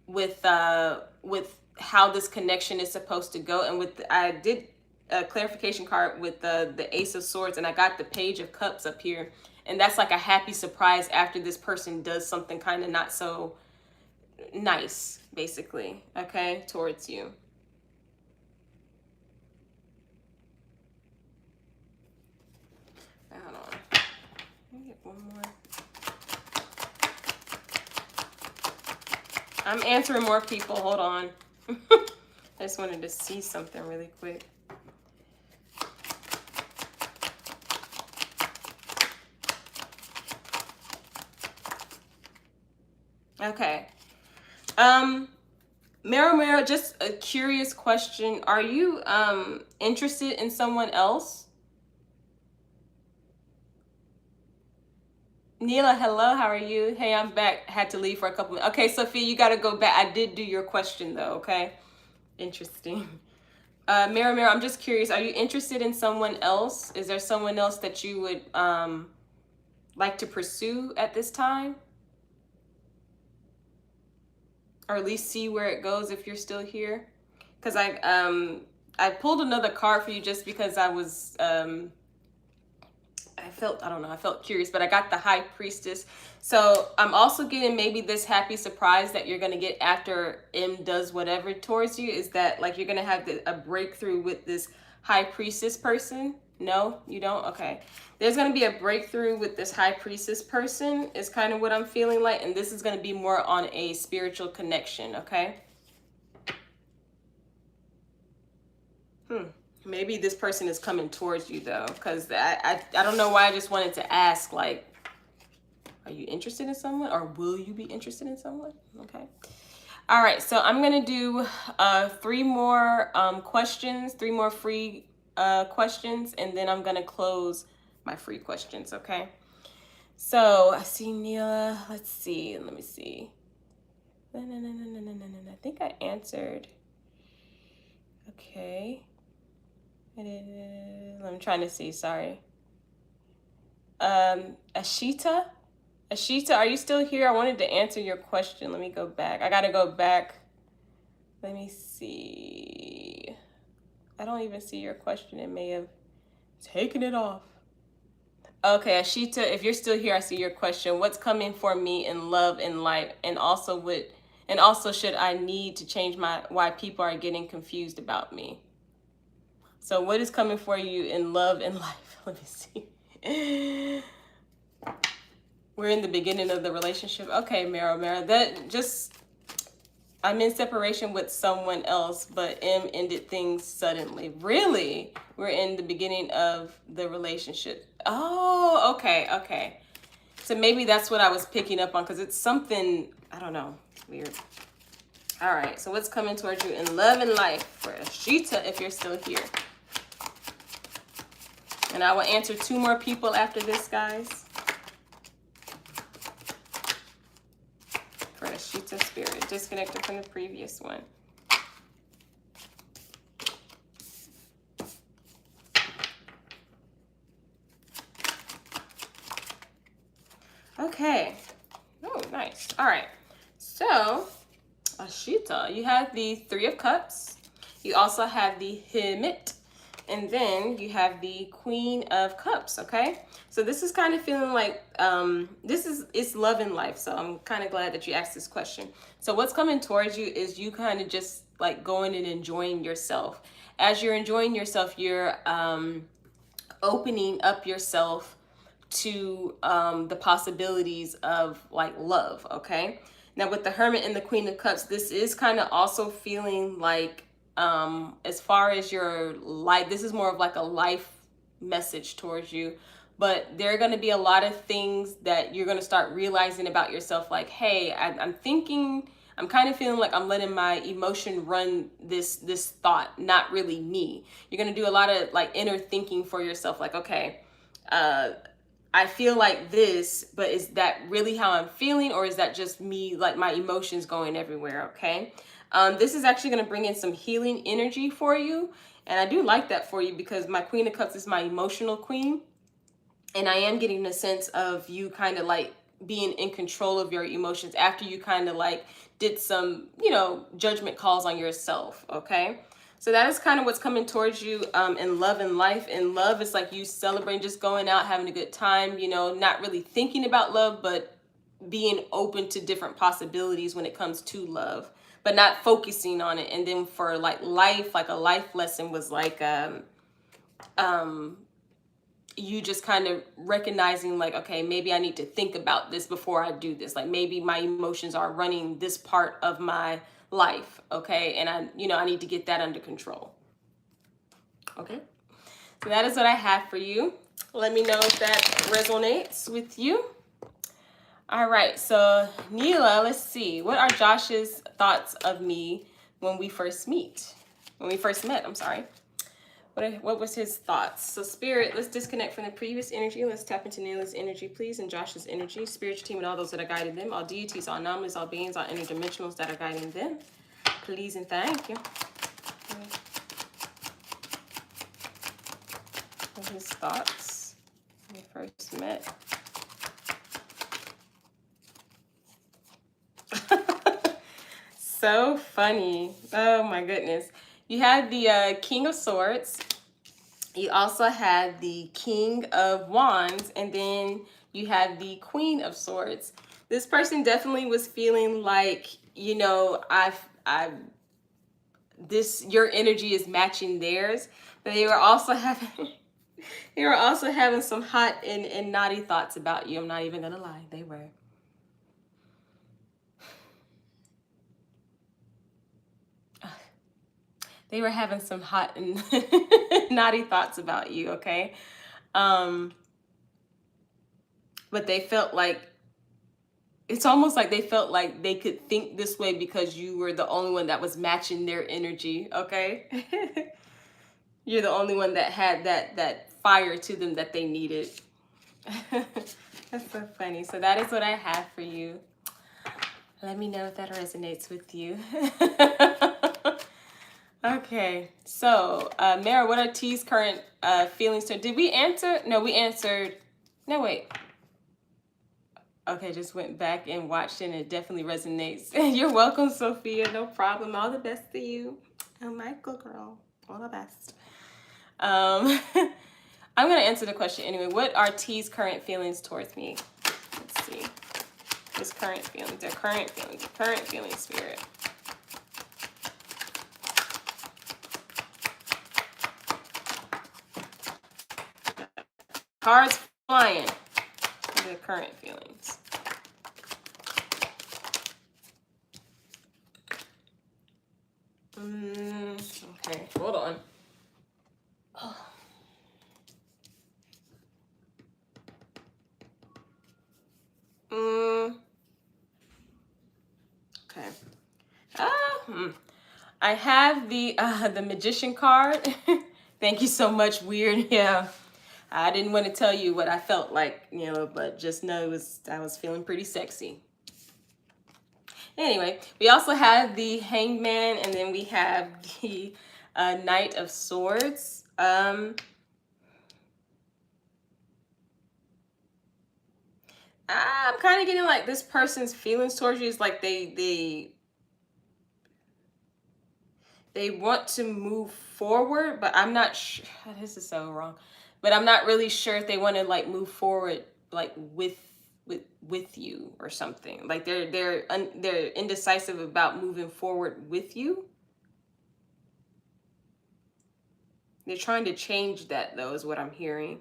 with how this connection is supposed to go. And with I did a clarification card with the Ace of Swords, and I got the Page of Cups up here, and that's like a happy surprise after this person does something kind of not so nice, basically, okay, towards you. Hold on. Let me get one more. I'm answering more people. Hold on. I just wanted to see something really quick. Okay. Mero, just a curious question. Are you interested in someone else? Neela, hello, how are you? Hey, I'm back. Had to leave for a couple minutes. Okay, Sophia, you gotta go back. I did do your question though, okay? Interesting. Mero, I'm just curious. Are you interested in someone else? Is there someone else that you would like to pursue at this time? Or at least see where it goes if you're still here? Because I pulled another card for you just because I was I felt curious, but I got the High Priestess. So I'm also getting maybe this happy surprise that you're going to get after M does whatever towards you, is that like you're going to have a breakthrough with this High Priestess person. No, you don't? Okay. There's going to be a breakthrough with this High Priestess person is kind of what I'm feeling like. And this is going to be more on a spiritual connection, okay? Maybe this person is coming towards you though, because I don't know why I just wanted to ask, like, are you interested in someone, or will you be interested in someone? Okay. All right, so I'm gonna do 3 more questions, 3 more free questions, and then I'm gonna close my free questions, okay? So I see Neela. Let's see. Let me see. No. I think I answered. Okay. I'm trying to see. Sorry. Ashita, are you still here? I wanted to answer your question. Let me go back. I gotta go back. Let me see. I don't even see your question. It may have taken it off. Okay, Ashita, if you're still here, I see your question. What's coming for me in love and life, and also should I need to change why people are getting confused about me? So what is coming for you in love and life? Let me see. We're in the beginning of the relationship. Okay, Mero, that just, I'm in separation with someone else, but M ended things suddenly. Really? We're in the beginning of the relationship. Oh, okay. So maybe that's what I was picking up on, because it's something, I don't know, weird. All right, so what's coming towards you in love and life for Ashita if you're still here? And I will answer 2 more people after this, guys. For Ashita spirit, disconnected from the previous one. Okay. Oh, nice. All right. So, Ashita, you have the 3 of Cups. You also have the Hermit. And then you have the Queen of Cups, okay? So this is kind of feeling like, it's love and life. So I'm kind of glad that you asked this question. So what's coming towards you is you kind of just like going and enjoying yourself. As you're enjoying yourself, you're opening up yourself to the possibilities of like love, okay? Now with the Hermit and the Queen of Cups, this is kind of also feeling like, as far as your life, this is more of like a life message towards you, but there are going to be a lot of things that you're going to start realizing about yourself, like, hey, I'm kind of feeling like I'm letting my emotion run this thought, not really me. You're going to do a lot of like inner thinking for yourself, like, okay, I feel like this, but is that really how I'm feeling, or is that just me, like my emotions going everywhere? Okay. This is actually going to bring in some healing energy for you. And I do like that for you because my Queen of Cups is my emotional queen. And I am getting a sense of you kind of like being in control of your emotions after you kind of like did some, judgment calls on yourself. Okay. So that is kind of what's coming towards you in love and life. In love, it's like you celebrating, just going out, having a good time, not really thinking about love, but being open to different possibilities when it comes to love, but not focusing on it. And then for like life, like a life lesson was like, you just kind of recognizing like, okay, maybe I need to think about this before I do this. Like maybe my emotions are running this part of my life. Okay. And I need to get that under control. Okay. So that is what I have for you. Let me know if that resonates with you. All right. So Neela, let's see. What are Josh's thoughts of me when we first met? I'm sorry. What was his thoughts? So Spirit, let's disconnect from the previous energy. Let's tap into Neela's energy, please, and Josh's energy. Spiritual team and all those that are guiding them. All deities, all anomalies, all beings, all interdimensionals that are guiding them. Please and thank you. What his thoughts when we first met. So funny. Oh my goodness. You had the King of Swords. You also had the King of Wands, and then you had the Queen of Swords. This person definitely was feeling like, your energy is matching theirs, but they were also having some hot and naughty thoughts about you. I'm not even gonna lie, they were. They were having some hot and naughty thoughts about you, okay? But they felt like, it's almost like they felt like they could think this way because you were the only one that was matching their energy, okay? You're the only one that had that fire to them that they needed. That's so funny. So that is what I have for you. Let me know if that resonates with you. Okay, so Mara, what are T's current feelings? So did we answer? No, we answered. No, wait. Okay, just went back and watched it, and it definitely resonates. You're welcome, Sophia. No problem. All the best to you. Oh, Michael, girl. All the best. I'm going to answer the question anyway. What are T's current feelings towards me? Let's see. His current feelings. Their current feelings. Their current feelings, Spirit. Cards flying. The current feelings. Okay, hold on. Oh. Okay. I have the Magician card. Thank you so much, Weird. Yeah. I didn't want to tell you what I felt like, but just know I was feeling pretty sexy. Anyway, we also have the Hangman, and then we have the Knight of Swords. I'm kind of getting like this person's feelings towards you is like they want to move forward, but I'm not sure. This is so wrong. But I'm not really sure if they want to like move forward like with you or something. Like they're indecisive about moving forward with you. They're trying to change that though, is what I'm hearing.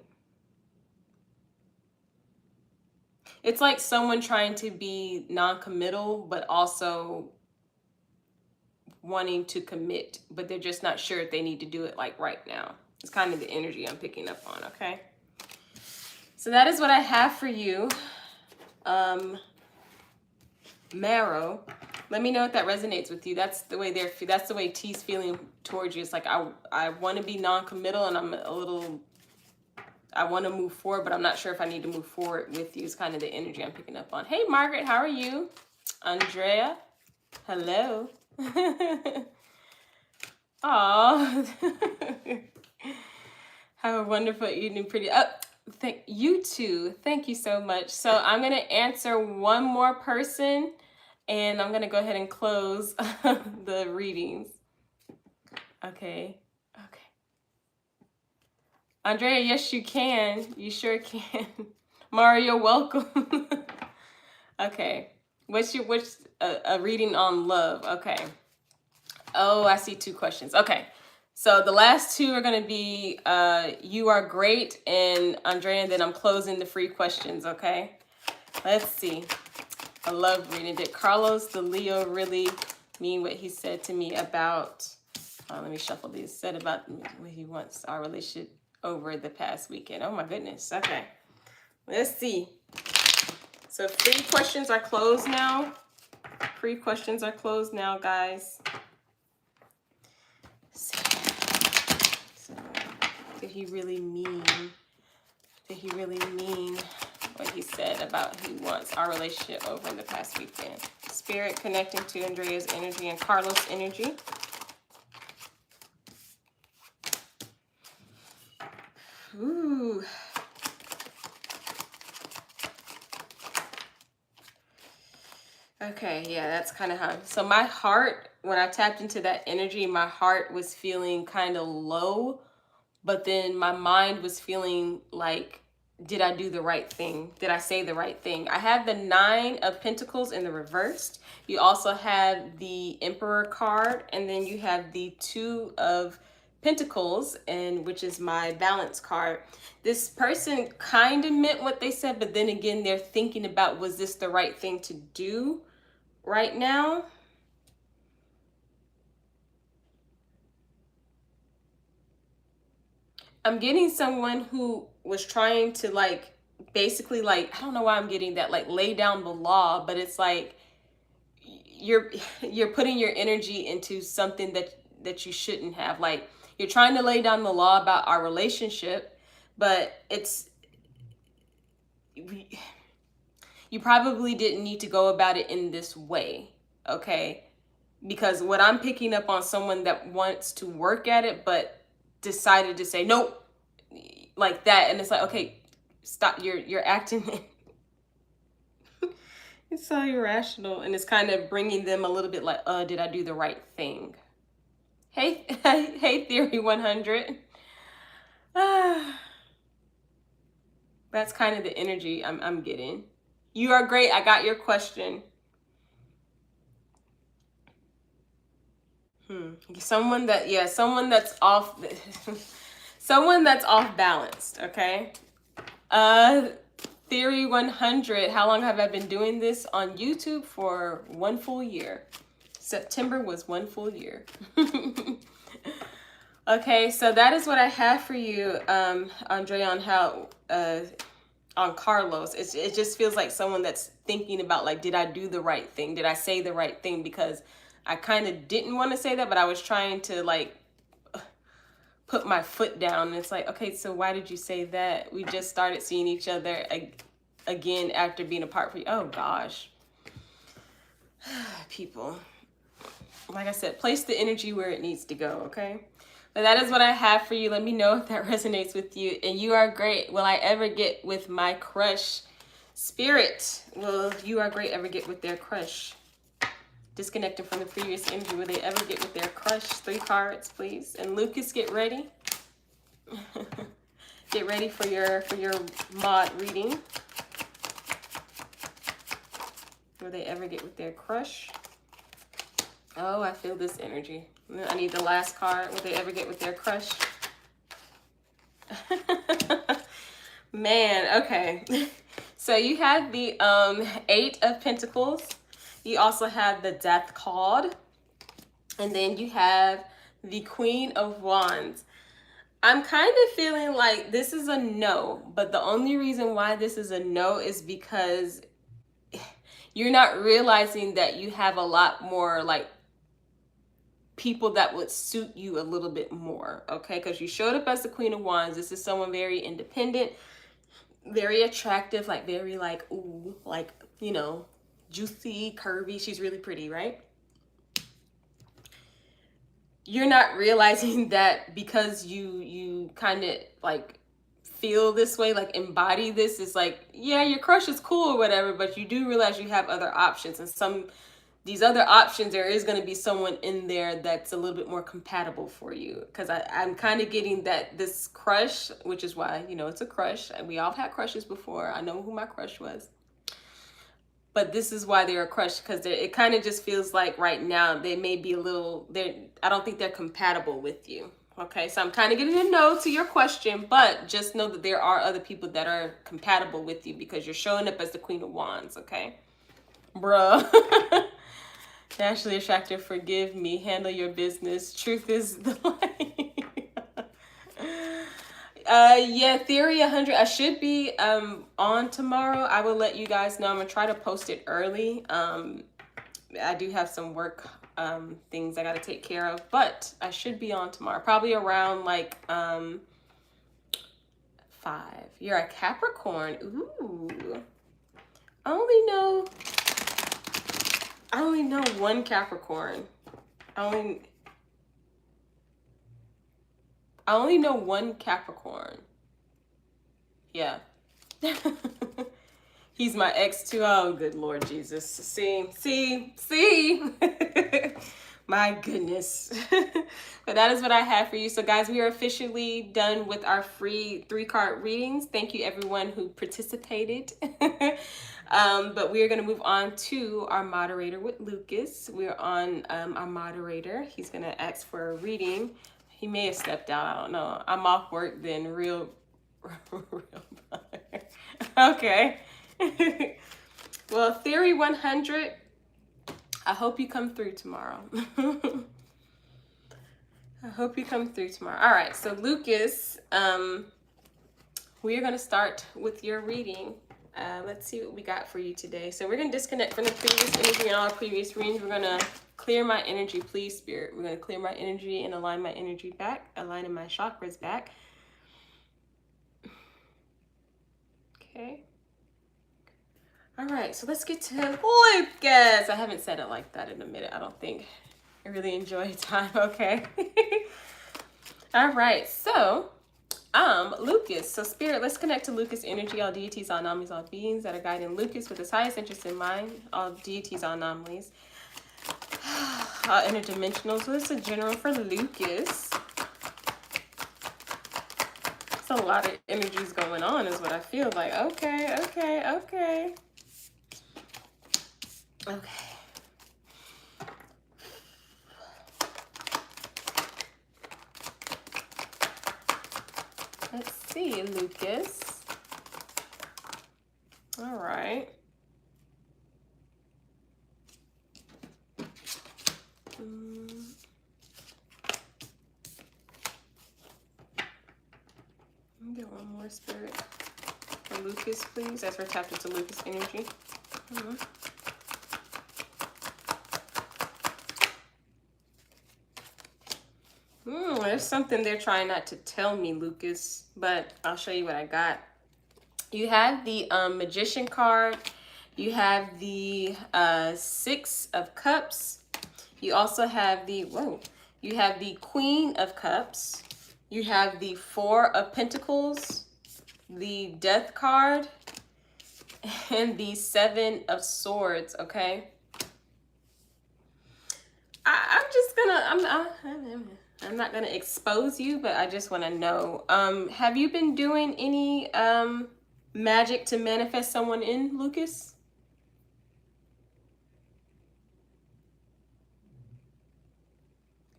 It's like someone trying to be non-committal, but also wanting to commit, but they're just not sure if they need to do it like right now. It's kind of the energy I'm picking up on, okay? So that is what I have for you. Marrow. Let me know if that resonates with you. That's the way that's the way T's feeling towards you. It's like I want to be non-committal, and I'm a little I want to move forward, but I'm not sure if I need to move forward with you. It's kind of the energy I'm picking up on. Hey, Margaret, how are you? Andrea, hello. Aw. Have a wonderful evening, pretty. Thank you too. Thank you so much. So I'm going to answer one more person, and I'm going to go ahead and close the readings. Okay. Okay. Andrea, yes, you can. You sure can. Mario, welcome. Okay. What's a reading on love? Okay. Oh, I see 2 questions. Okay. So the last 2 are going to be you are great, and Andrea, and then I'm closing the free questions, okay? Let's see. I love reading. Did Carlos the Leo really mean what he said to me about, let me shuffle these, said about what he wants our relationship over the past weekend? Oh my goodness. Okay. Let's see. So free questions are closed now. Free questions are closed now, guys. So, did he really mean what he said about he wants our relationship over in the past weekend? Spirit connecting to Andrea's energy and Carlos' energy. Ooh. Okay, yeah, that's kind of how. So my heart, when I tapped into that energy, my heart was feeling kind of low, but then my mind was feeling like, did I do the right thing? Did I say the right thing? I have the 9 of Pentacles in the reversed. You also have the Emperor card, and then you have the 2 of Pentacles, and which is my balance card. This person kind of meant what they said, but then again, they're thinking about, was this the right thing to do right now? I'm getting someone who was trying to like, basically like, I don't know why I'm getting that, like lay down the law, but it's like you're putting your energy into something that you shouldn't have. Like you're trying to lay down the law about our relationship, but it's, you probably didn't need to go about it in this way, okay? Because what I'm picking up on, someone that wants to work at it, but decided to say nope, like that, and it's like, okay, stop. You're acting. It's so irrational, and it's kind of bringing them a little bit like, did I do the right thing? Hey, hey, Theory 100. That's kind of the energy I'm getting. You are great. I got your question. Someone that's off. Someone that's off balanced. Okay. Theory 100. How long have I been doing this on YouTube? For 1 full year. September was 1 full year. Okay, so that is what I have for you, Andrea, on how on Carlos. It just feels like someone that's thinking about, like, did I do the right thing? Did I say the right thing? Because I kind of didn't want to say that, but I was trying to like put my foot down. And it's like, okay, so why did you say that? We just started seeing each other again after being apart for you. Oh gosh. People. Like I said, place the energy where it needs to go, okay? But that is what I have for you. Let me know if that resonates with you. And you are great. Will I ever get with my crush? Spirit, will you are great ever get with their crush? Disconnected from the previous energy. Will they ever get with their crush? 3 cards, please. And Lucas, get ready. Get ready for your mod reading. Will they ever get with their crush? Oh, I feel this energy. I need the last card. Will they ever get with their crush? Man, okay. So you have the 8 of Pentacles. You also have the Death card. And then you have the Queen of Wands. I'm kind of feeling like this is a no. But the only reason why this is a no is because you're not realizing that you have a lot more like people that would suit you a little bit more, okay? Because you showed up as the Queen of Wands. This is someone very independent, very attractive, like very like, ooh, like, you know, juicy, curvy. She's really pretty, right? You're not realizing that because you kind of like feel this way, like embody this, is like, yeah, your crush is cool or whatever, but you do realize you have other options, and these other options, there is going to be someone in there that's a little bit more compatible for you. Because I'm kind of getting that this crush, which is why, you know, it's a crush. We all have had crushes before. I know who my crush was. But this is why they're a crush, because it kind of just feels like right now they may be a little, I don't think they're compatible with you. Okay, so I'm kind of getting a no to your question, but just know that there are other people that are compatible with you because you're showing up as the Queen of Wands, okay? Bruh. Naturally attractive, forgive me, handle your business. Truth is the light. Yeah, Theory 100. I should be on tomorrow. I will let you guys know. I'm gonna try to post it early. I do have some work things I gotta take care of, but I should be on tomorrow. Probably around like 5. You're a Capricorn. Ooh. I only know one Capricorn. I only know one Capricorn. Yeah. He's my ex too. Oh, good Lord Jesus. See. My goodness. But that is what I have for you. So guys, we are officially done with our free 3-card readings. Thank you everyone who participated. But we are going to move on to our moderator with Lucas. We're on our moderator. He's going to ask for a reading. He may have stepped out. I don't know. I'm off work then. Real. Okay. Well, Theory 100. I hope you come through tomorrow. I hope you come through tomorrow. All right. So Lucas, we are going to start with your reading. Let's see what we got for you today. So we're going to disconnect from the previous energy and all our previous readings. We're going to clear my energy, please, Spirit. We're going to clear my energy and align my energy back, aligning my chakras back. Okay. All right, so let's get to Lucas. I haven't said it like that in a minute, I don't think. I really enjoy time, okay? All right, so Lucas. So Spirit, let's connect to Lucas energy, all deities, all anomalies, all beings that are guiding Lucas with his highest interest in mind, all deities, all anomalies, all interdimensional. So this is a general for Lucas. It's a lot of energies going on is what I feel like. Okay. Let's see, Lucas. All right. Get one more, Spirit, for Lucas, please, as we're tapped into Lucas energy. There's something they're trying not to tell me, Lucas, but I'll show you what I got. You have the Magician card. You have the 6 of Cups. You also have the, you have the Queen of Cups. You have the 4 of Pentacles, the Death card, and the 7 of Swords, okay? I'm just gonna, I'm not gonna expose you, but I just wanna know, have you been doing any magic to manifest someone in, Lucas?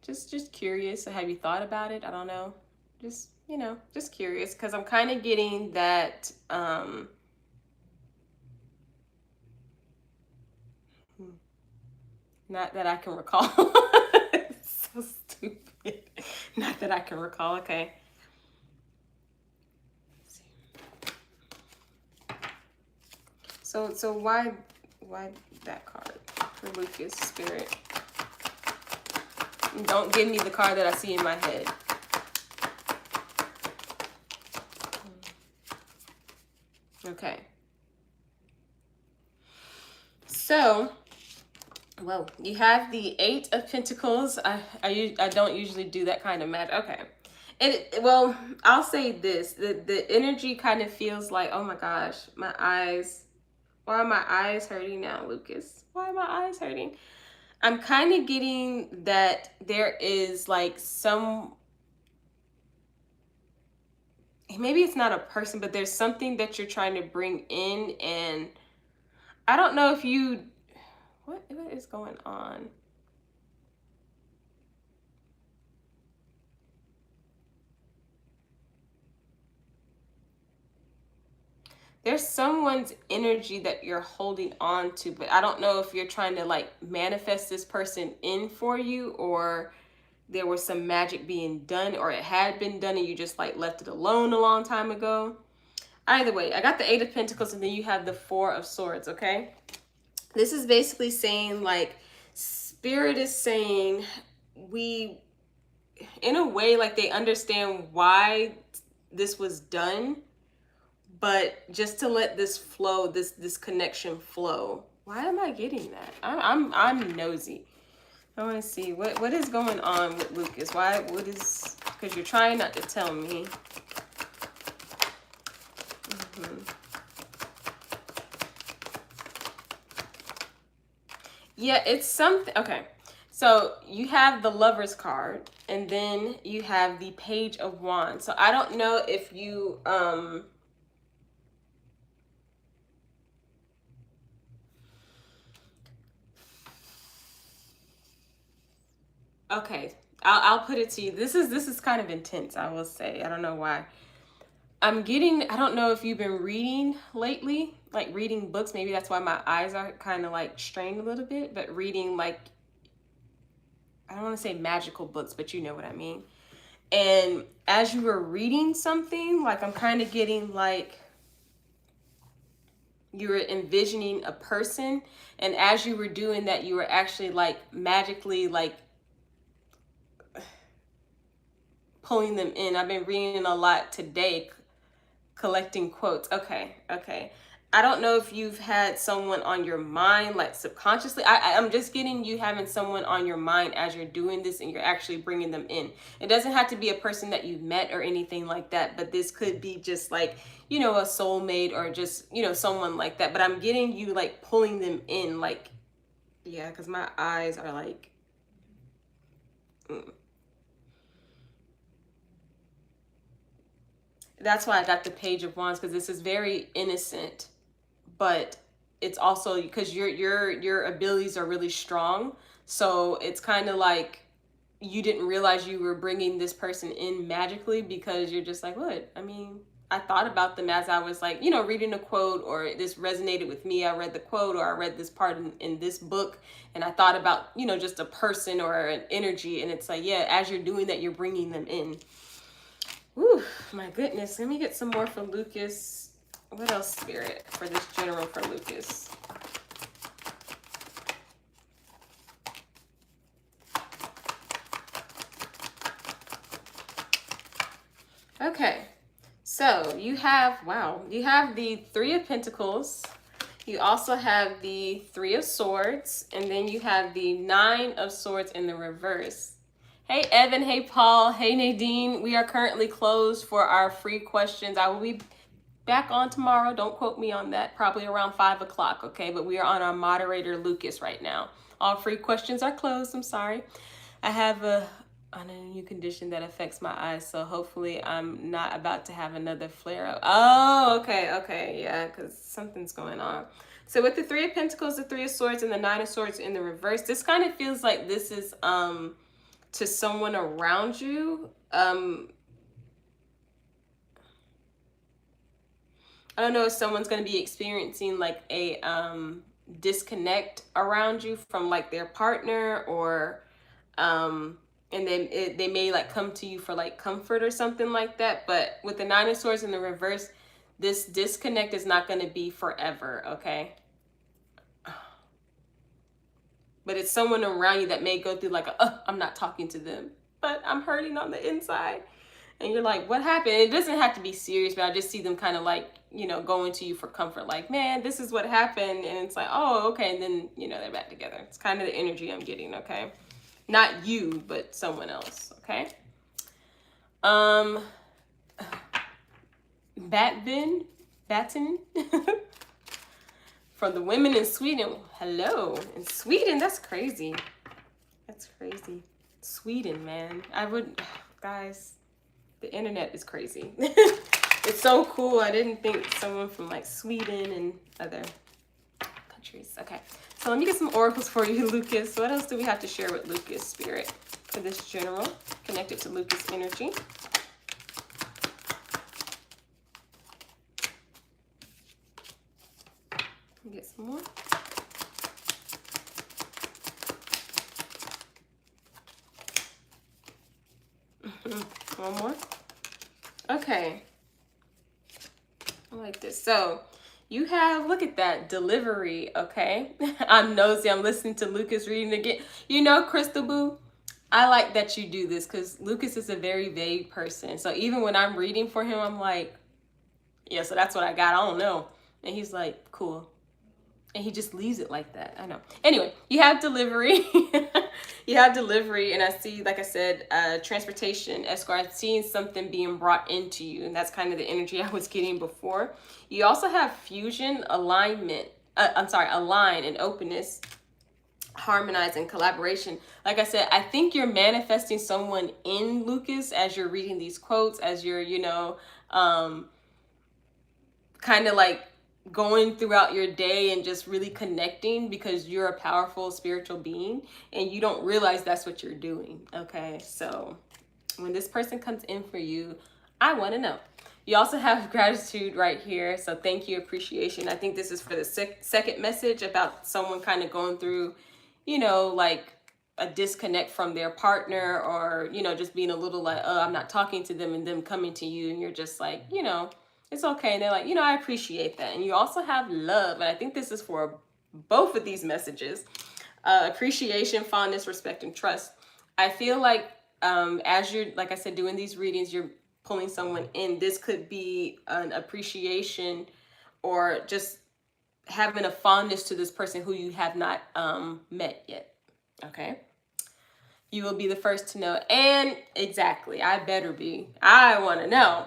Just curious. Have you thought about it? I don't know. Just, you know, just curious, because I'm kind of getting that not that I can recall. It's so stupid. Not that I can recall. Okay. So why that card for Lucas, Spirit? Don't give me the card that I see in my head. Okay. So, well, you have the Eight of Pentacles. I don't usually do that kind of magic. Okay. Well, I'll say this. The energy kind of feels like, oh my gosh, my eyes. Why are my eyes hurting now, Lucas? Why are my eyes hurting? I'm kind of getting that there is like some, maybe it's not a person, but there's something that you're trying to bring in, and I don't know if you, what is going on? There's someone's energy that you're holding on to, but I don't know if you're trying to like manifest this person in for you, or there was some magic being done, or it had been done and you just like left it alone a long time ago. Either way, I got the Eight of Pentacles and then you have the Four of Swords, okay? This is basically saying like Spirit is saying we, in a way, like they understand why this was done, but just to let this flow, this connection flow. Why am I getting that? I'm nosy. I want to see what is going on with Lucas. What is, because you're trying not to tell me. Yeah, it's something. Okay, so you have the Lover's card, and then you have the Page of Wands. So I don't know if you okay, I'll put it to you. This is kind of intense, I will say. I don't know why. I'm getting, I don't know if you've been reading lately, like reading books. Maybe that's why my eyes are kind of like strained a little bit, but reading like, I don't want to say magical books, but you know what I mean. And as you were reading something, like I'm kind of getting like you were envisioning a person, and as you were doing that, you were actually like magically like pulling them in. I've been reading a lot today, collecting quotes. Okay. I don't know if you've had someone on your mind, like subconsciously. I'm just getting you having someone on your mind as you're doing this and you're actually bringing them in. It doesn't have to be a person that you've met or anything like that, but this could be just like, you know, a soulmate or just, you know, someone like that. But I'm getting you like pulling them in, like, yeah, because my eyes are like, That's why I got the Page of Wands, because this is very innocent, but it's also because your abilities are really strong. So it's kind of like you didn't realize you were bringing this person in magically, because you're just like, what? I mean, I thought about them as I was like, you know, reading a quote, or this resonated with me. I read the quote, or I read this part in this book, and I thought about, you know, just a person or an energy. And it's like, yeah, as you're doing that, you're bringing them in. Whew, my goodness. Let me get some more for Lucas. What else, Spirit, for this general for Lucas? Okay, so you have, wow, you have the Three of Pentacles. You also have the Three of Swords, and then you have the Nine of Swords in the reverse. Hey, Evan. Hey, Paul. Hey, Nadine. We are currently closed for our free questions. I will be back on tomorrow. Don't quote me on that. Probably around 5 o'clock, okay? But we are on our moderator, Lucas, right now. All free questions are closed. I'm sorry. I have a new condition that affects my eyes, so hopefully I'm not about to have another flare up. Oh, okay, yeah, because something's going on. So with the Three of Pentacles, the Three of Swords, and the Nine of Swords in the reverse, this kind of feels like this is to someone around you. I don't know if someone's going to be experiencing like a disconnect around you from like their partner, or and then they may like come to you for like comfort or something like that. But with the Nine of Swords in the reverse, this disconnect is not going to be forever, okay? but it's someone around you that may go through like, I'm not talking to them, but I'm hurting on the inside. And you're like, what happened? It doesn't have to be serious, but I just see them kind of like, going to you for comfort, like, man, this is what happened. And it's like, oh, okay. And then, they're back together. It's kind of the energy I'm getting, okay? Not you, but someone else, okay? Batten from the women in Sweden. Hello. In Sweden, that's crazy. That's crazy. Sweden, man. Guys, the internet is crazy. It's so cool. I didn't think someone from like Sweden and other countries. Okay, so let me get some oracles for you, Lucas. What else do we have to share with Lucas, Spirit, for this general connected to Lucas energy? Get some more. One more. Okay. I like this. So you have, look at that, delivery, okay? I'm nosy. I'm listening to Lucas reading again. Crystal Boo, I like that you do this because Lucas is a very vague person. So even when I'm reading for him, I'm like, yeah, so that's what I got. I don't know. And he's like, cool. And he just leaves it like that. I know. Anyway, you have delivery. You have delivery. And I see, like I said, transportation, escort. I'm seeing something being brought into you. And that's kind of the energy I was getting before. You also have fusion, alignment. Align and openness, harmonize and collaboration. Like I said, I think you're manifesting someone in Lucas as you're reading these quotes, as you're, kind of like going throughout your day and just really connecting, because you're a powerful spiritual being and you don't realize that's what you're doing. Okay, so when this person comes in for you, I want to know. You also have gratitude right here, so thank you, appreciation. I think this is for the second message about someone kind of going through, like a disconnect from their partner, or just being a little like, oh, I'm not talking to them, and them coming to you and you're just like, it's okay. And they're like, I appreciate that. And you also have love. And I think this is for both of these messages. Appreciation, fondness, respect, and trust. I feel like as you're, like I said, doing these readings, you're pulling someone in. This could be an appreciation or just having a fondness to this person who you have not met yet. Okay. You will be the first to know. And exactly, I better be. I want to know.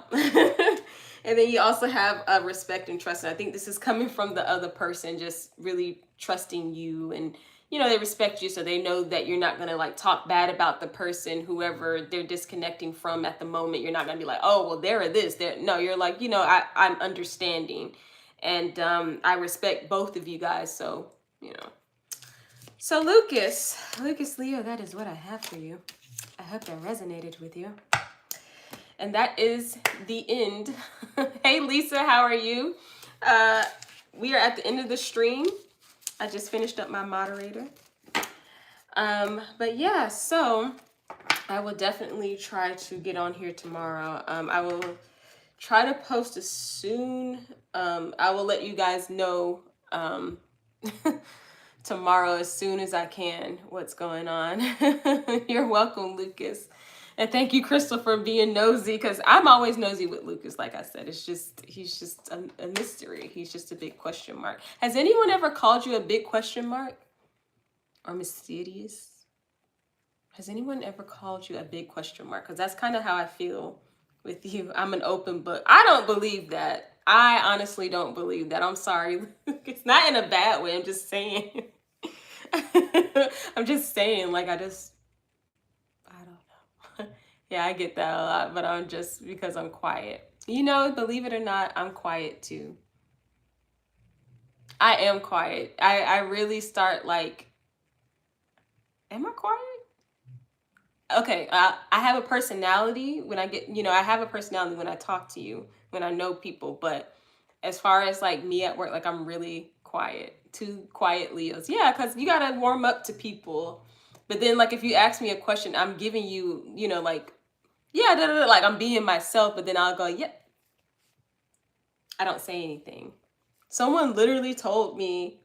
And then you also have respect and trust. And I think this is coming from the other person, just really trusting you. And, they respect you, so they know that you're not going to like talk bad about the person, whoever they're disconnecting from at the moment. You're not going to be like, oh, well, they're this. No, you're like, I'm understanding. And I respect both of you guys. So, So Lucas Leo, that is what I have for you. I hope that resonated with you. And that is the end. Hey, Lisa, how are you? We are at the end of the stream. I just finished up my moderator. But yeah, so I will definitely try to get on here tomorrow. I will try to post as soon. I will let you guys know tomorrow as soon as I can what's going on. You're welcome, Lucas. And thank you, Crystal, for being nosy, because I'm always nosy with Lucas. Like I said, he's just a mystery. He's just a big question mark. Has anyone ever called you a big question mark or mysterious? Has anyone ever called you a big question mark? Because that's kind of how I feel with you. I'm an open book. I don't believe that. I honestly don't believe that. I'm sorry. It's not in a bad way. I'm just saying. I'm just saying, like, I don't know. Yeah, I get that a lot, but I'm just, because I'm quiet. Believe it or not, I'm quiet too. I am quiet. I really start like, am I quiet? Okay, I have a personality when I get, I have a personality when I talk to you, when I know people, but as far as like me at work, like I'm really quiet. Two quiet Leos. Yeah, because you gotta warm up to people. But then like if you ask me a question, I'm giving you, like, yeah, like I'm being myself, but then I'll go, yeah. I don't say anything. Someone literally told me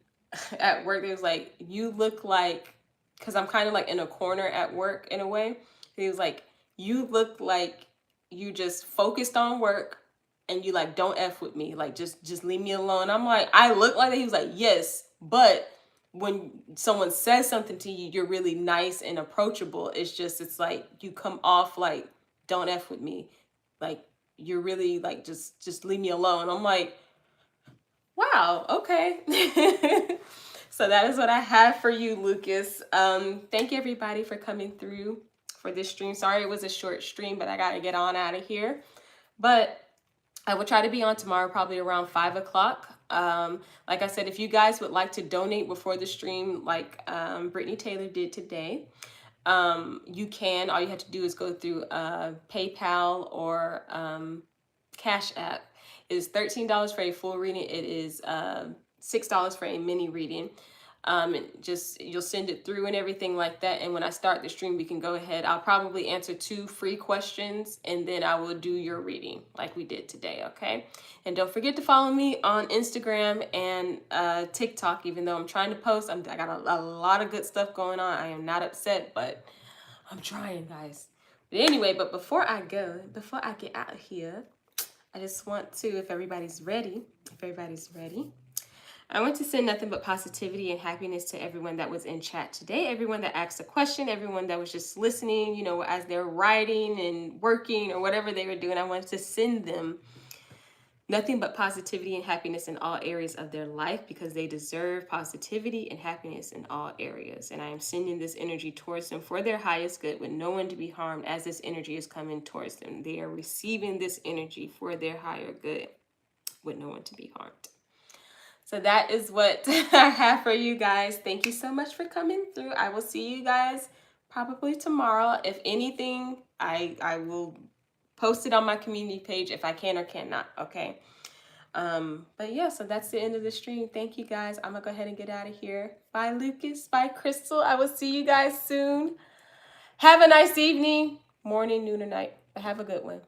at work, they was like, you look like because I'm kind of like in a corner at work in a way. He was like, you look like you just focused on work and you like don't F with me. Like just leave me alone. I'm like, I look like that. He was like, yes, but when someone says something to you, you're really nice and approachable. It's just it's like you come off like don't F with me. Like you're really like just leave me alone. I'm like, wow, okay. So that is what I have for you, Lucas. Thank you everybody for coming through for this stream. Sorry it was a short stream, but I gotta get on out of here. But I will try to be on tomorrow, probably around 5 o'clock. Like I said, if you guys would like to donate before the stream, like Brittany Taylor did today, you can. All you have to do is go through PayPal or Cash App. It is $13 for a full reading. It is $6 for a mini reading. And just you'll send it through and everything like that. And when I start the stream, we can go ahead. I'll probably answer 2 free questions and then I will do your reading like we did today. Okay. And don't forget to follow me on Instagram and TikTok. Even though I'm trying to post, I got a lot of good stuff going on. I am not upset, but I'm trying, guys. But anyway, but before I get out of here, I just want to, if everybody's ready, I want to send nothing but positivity and happiness to everyone that was in chat today, everyone that asked a question, everyone that was just listening, you know, as they're writing and working or whatever they were doing. I wanted to send them nothing but positivity and happiness in all areas of their life because they deserve positivity and happiness in all areas. And I am sending this energy towards them for their highest good with no one to be harmed as this energy is coming towards them. They are receiving this energy for their higher good with no one to be harmed. So that is what I have for you guys. Thank you so much for coming through. I will see you guys probably tomorrow. If anything, I will post it on my community page if I can or cannot, okay? But yeah, so that's the end of the stream. Thank you guys. I'm gonna go ahead and get out of here. Bye, Lucas. Bye, Crystal. I will see you guys soon. Have a nice evening, morning, noon, or night. Have a good one.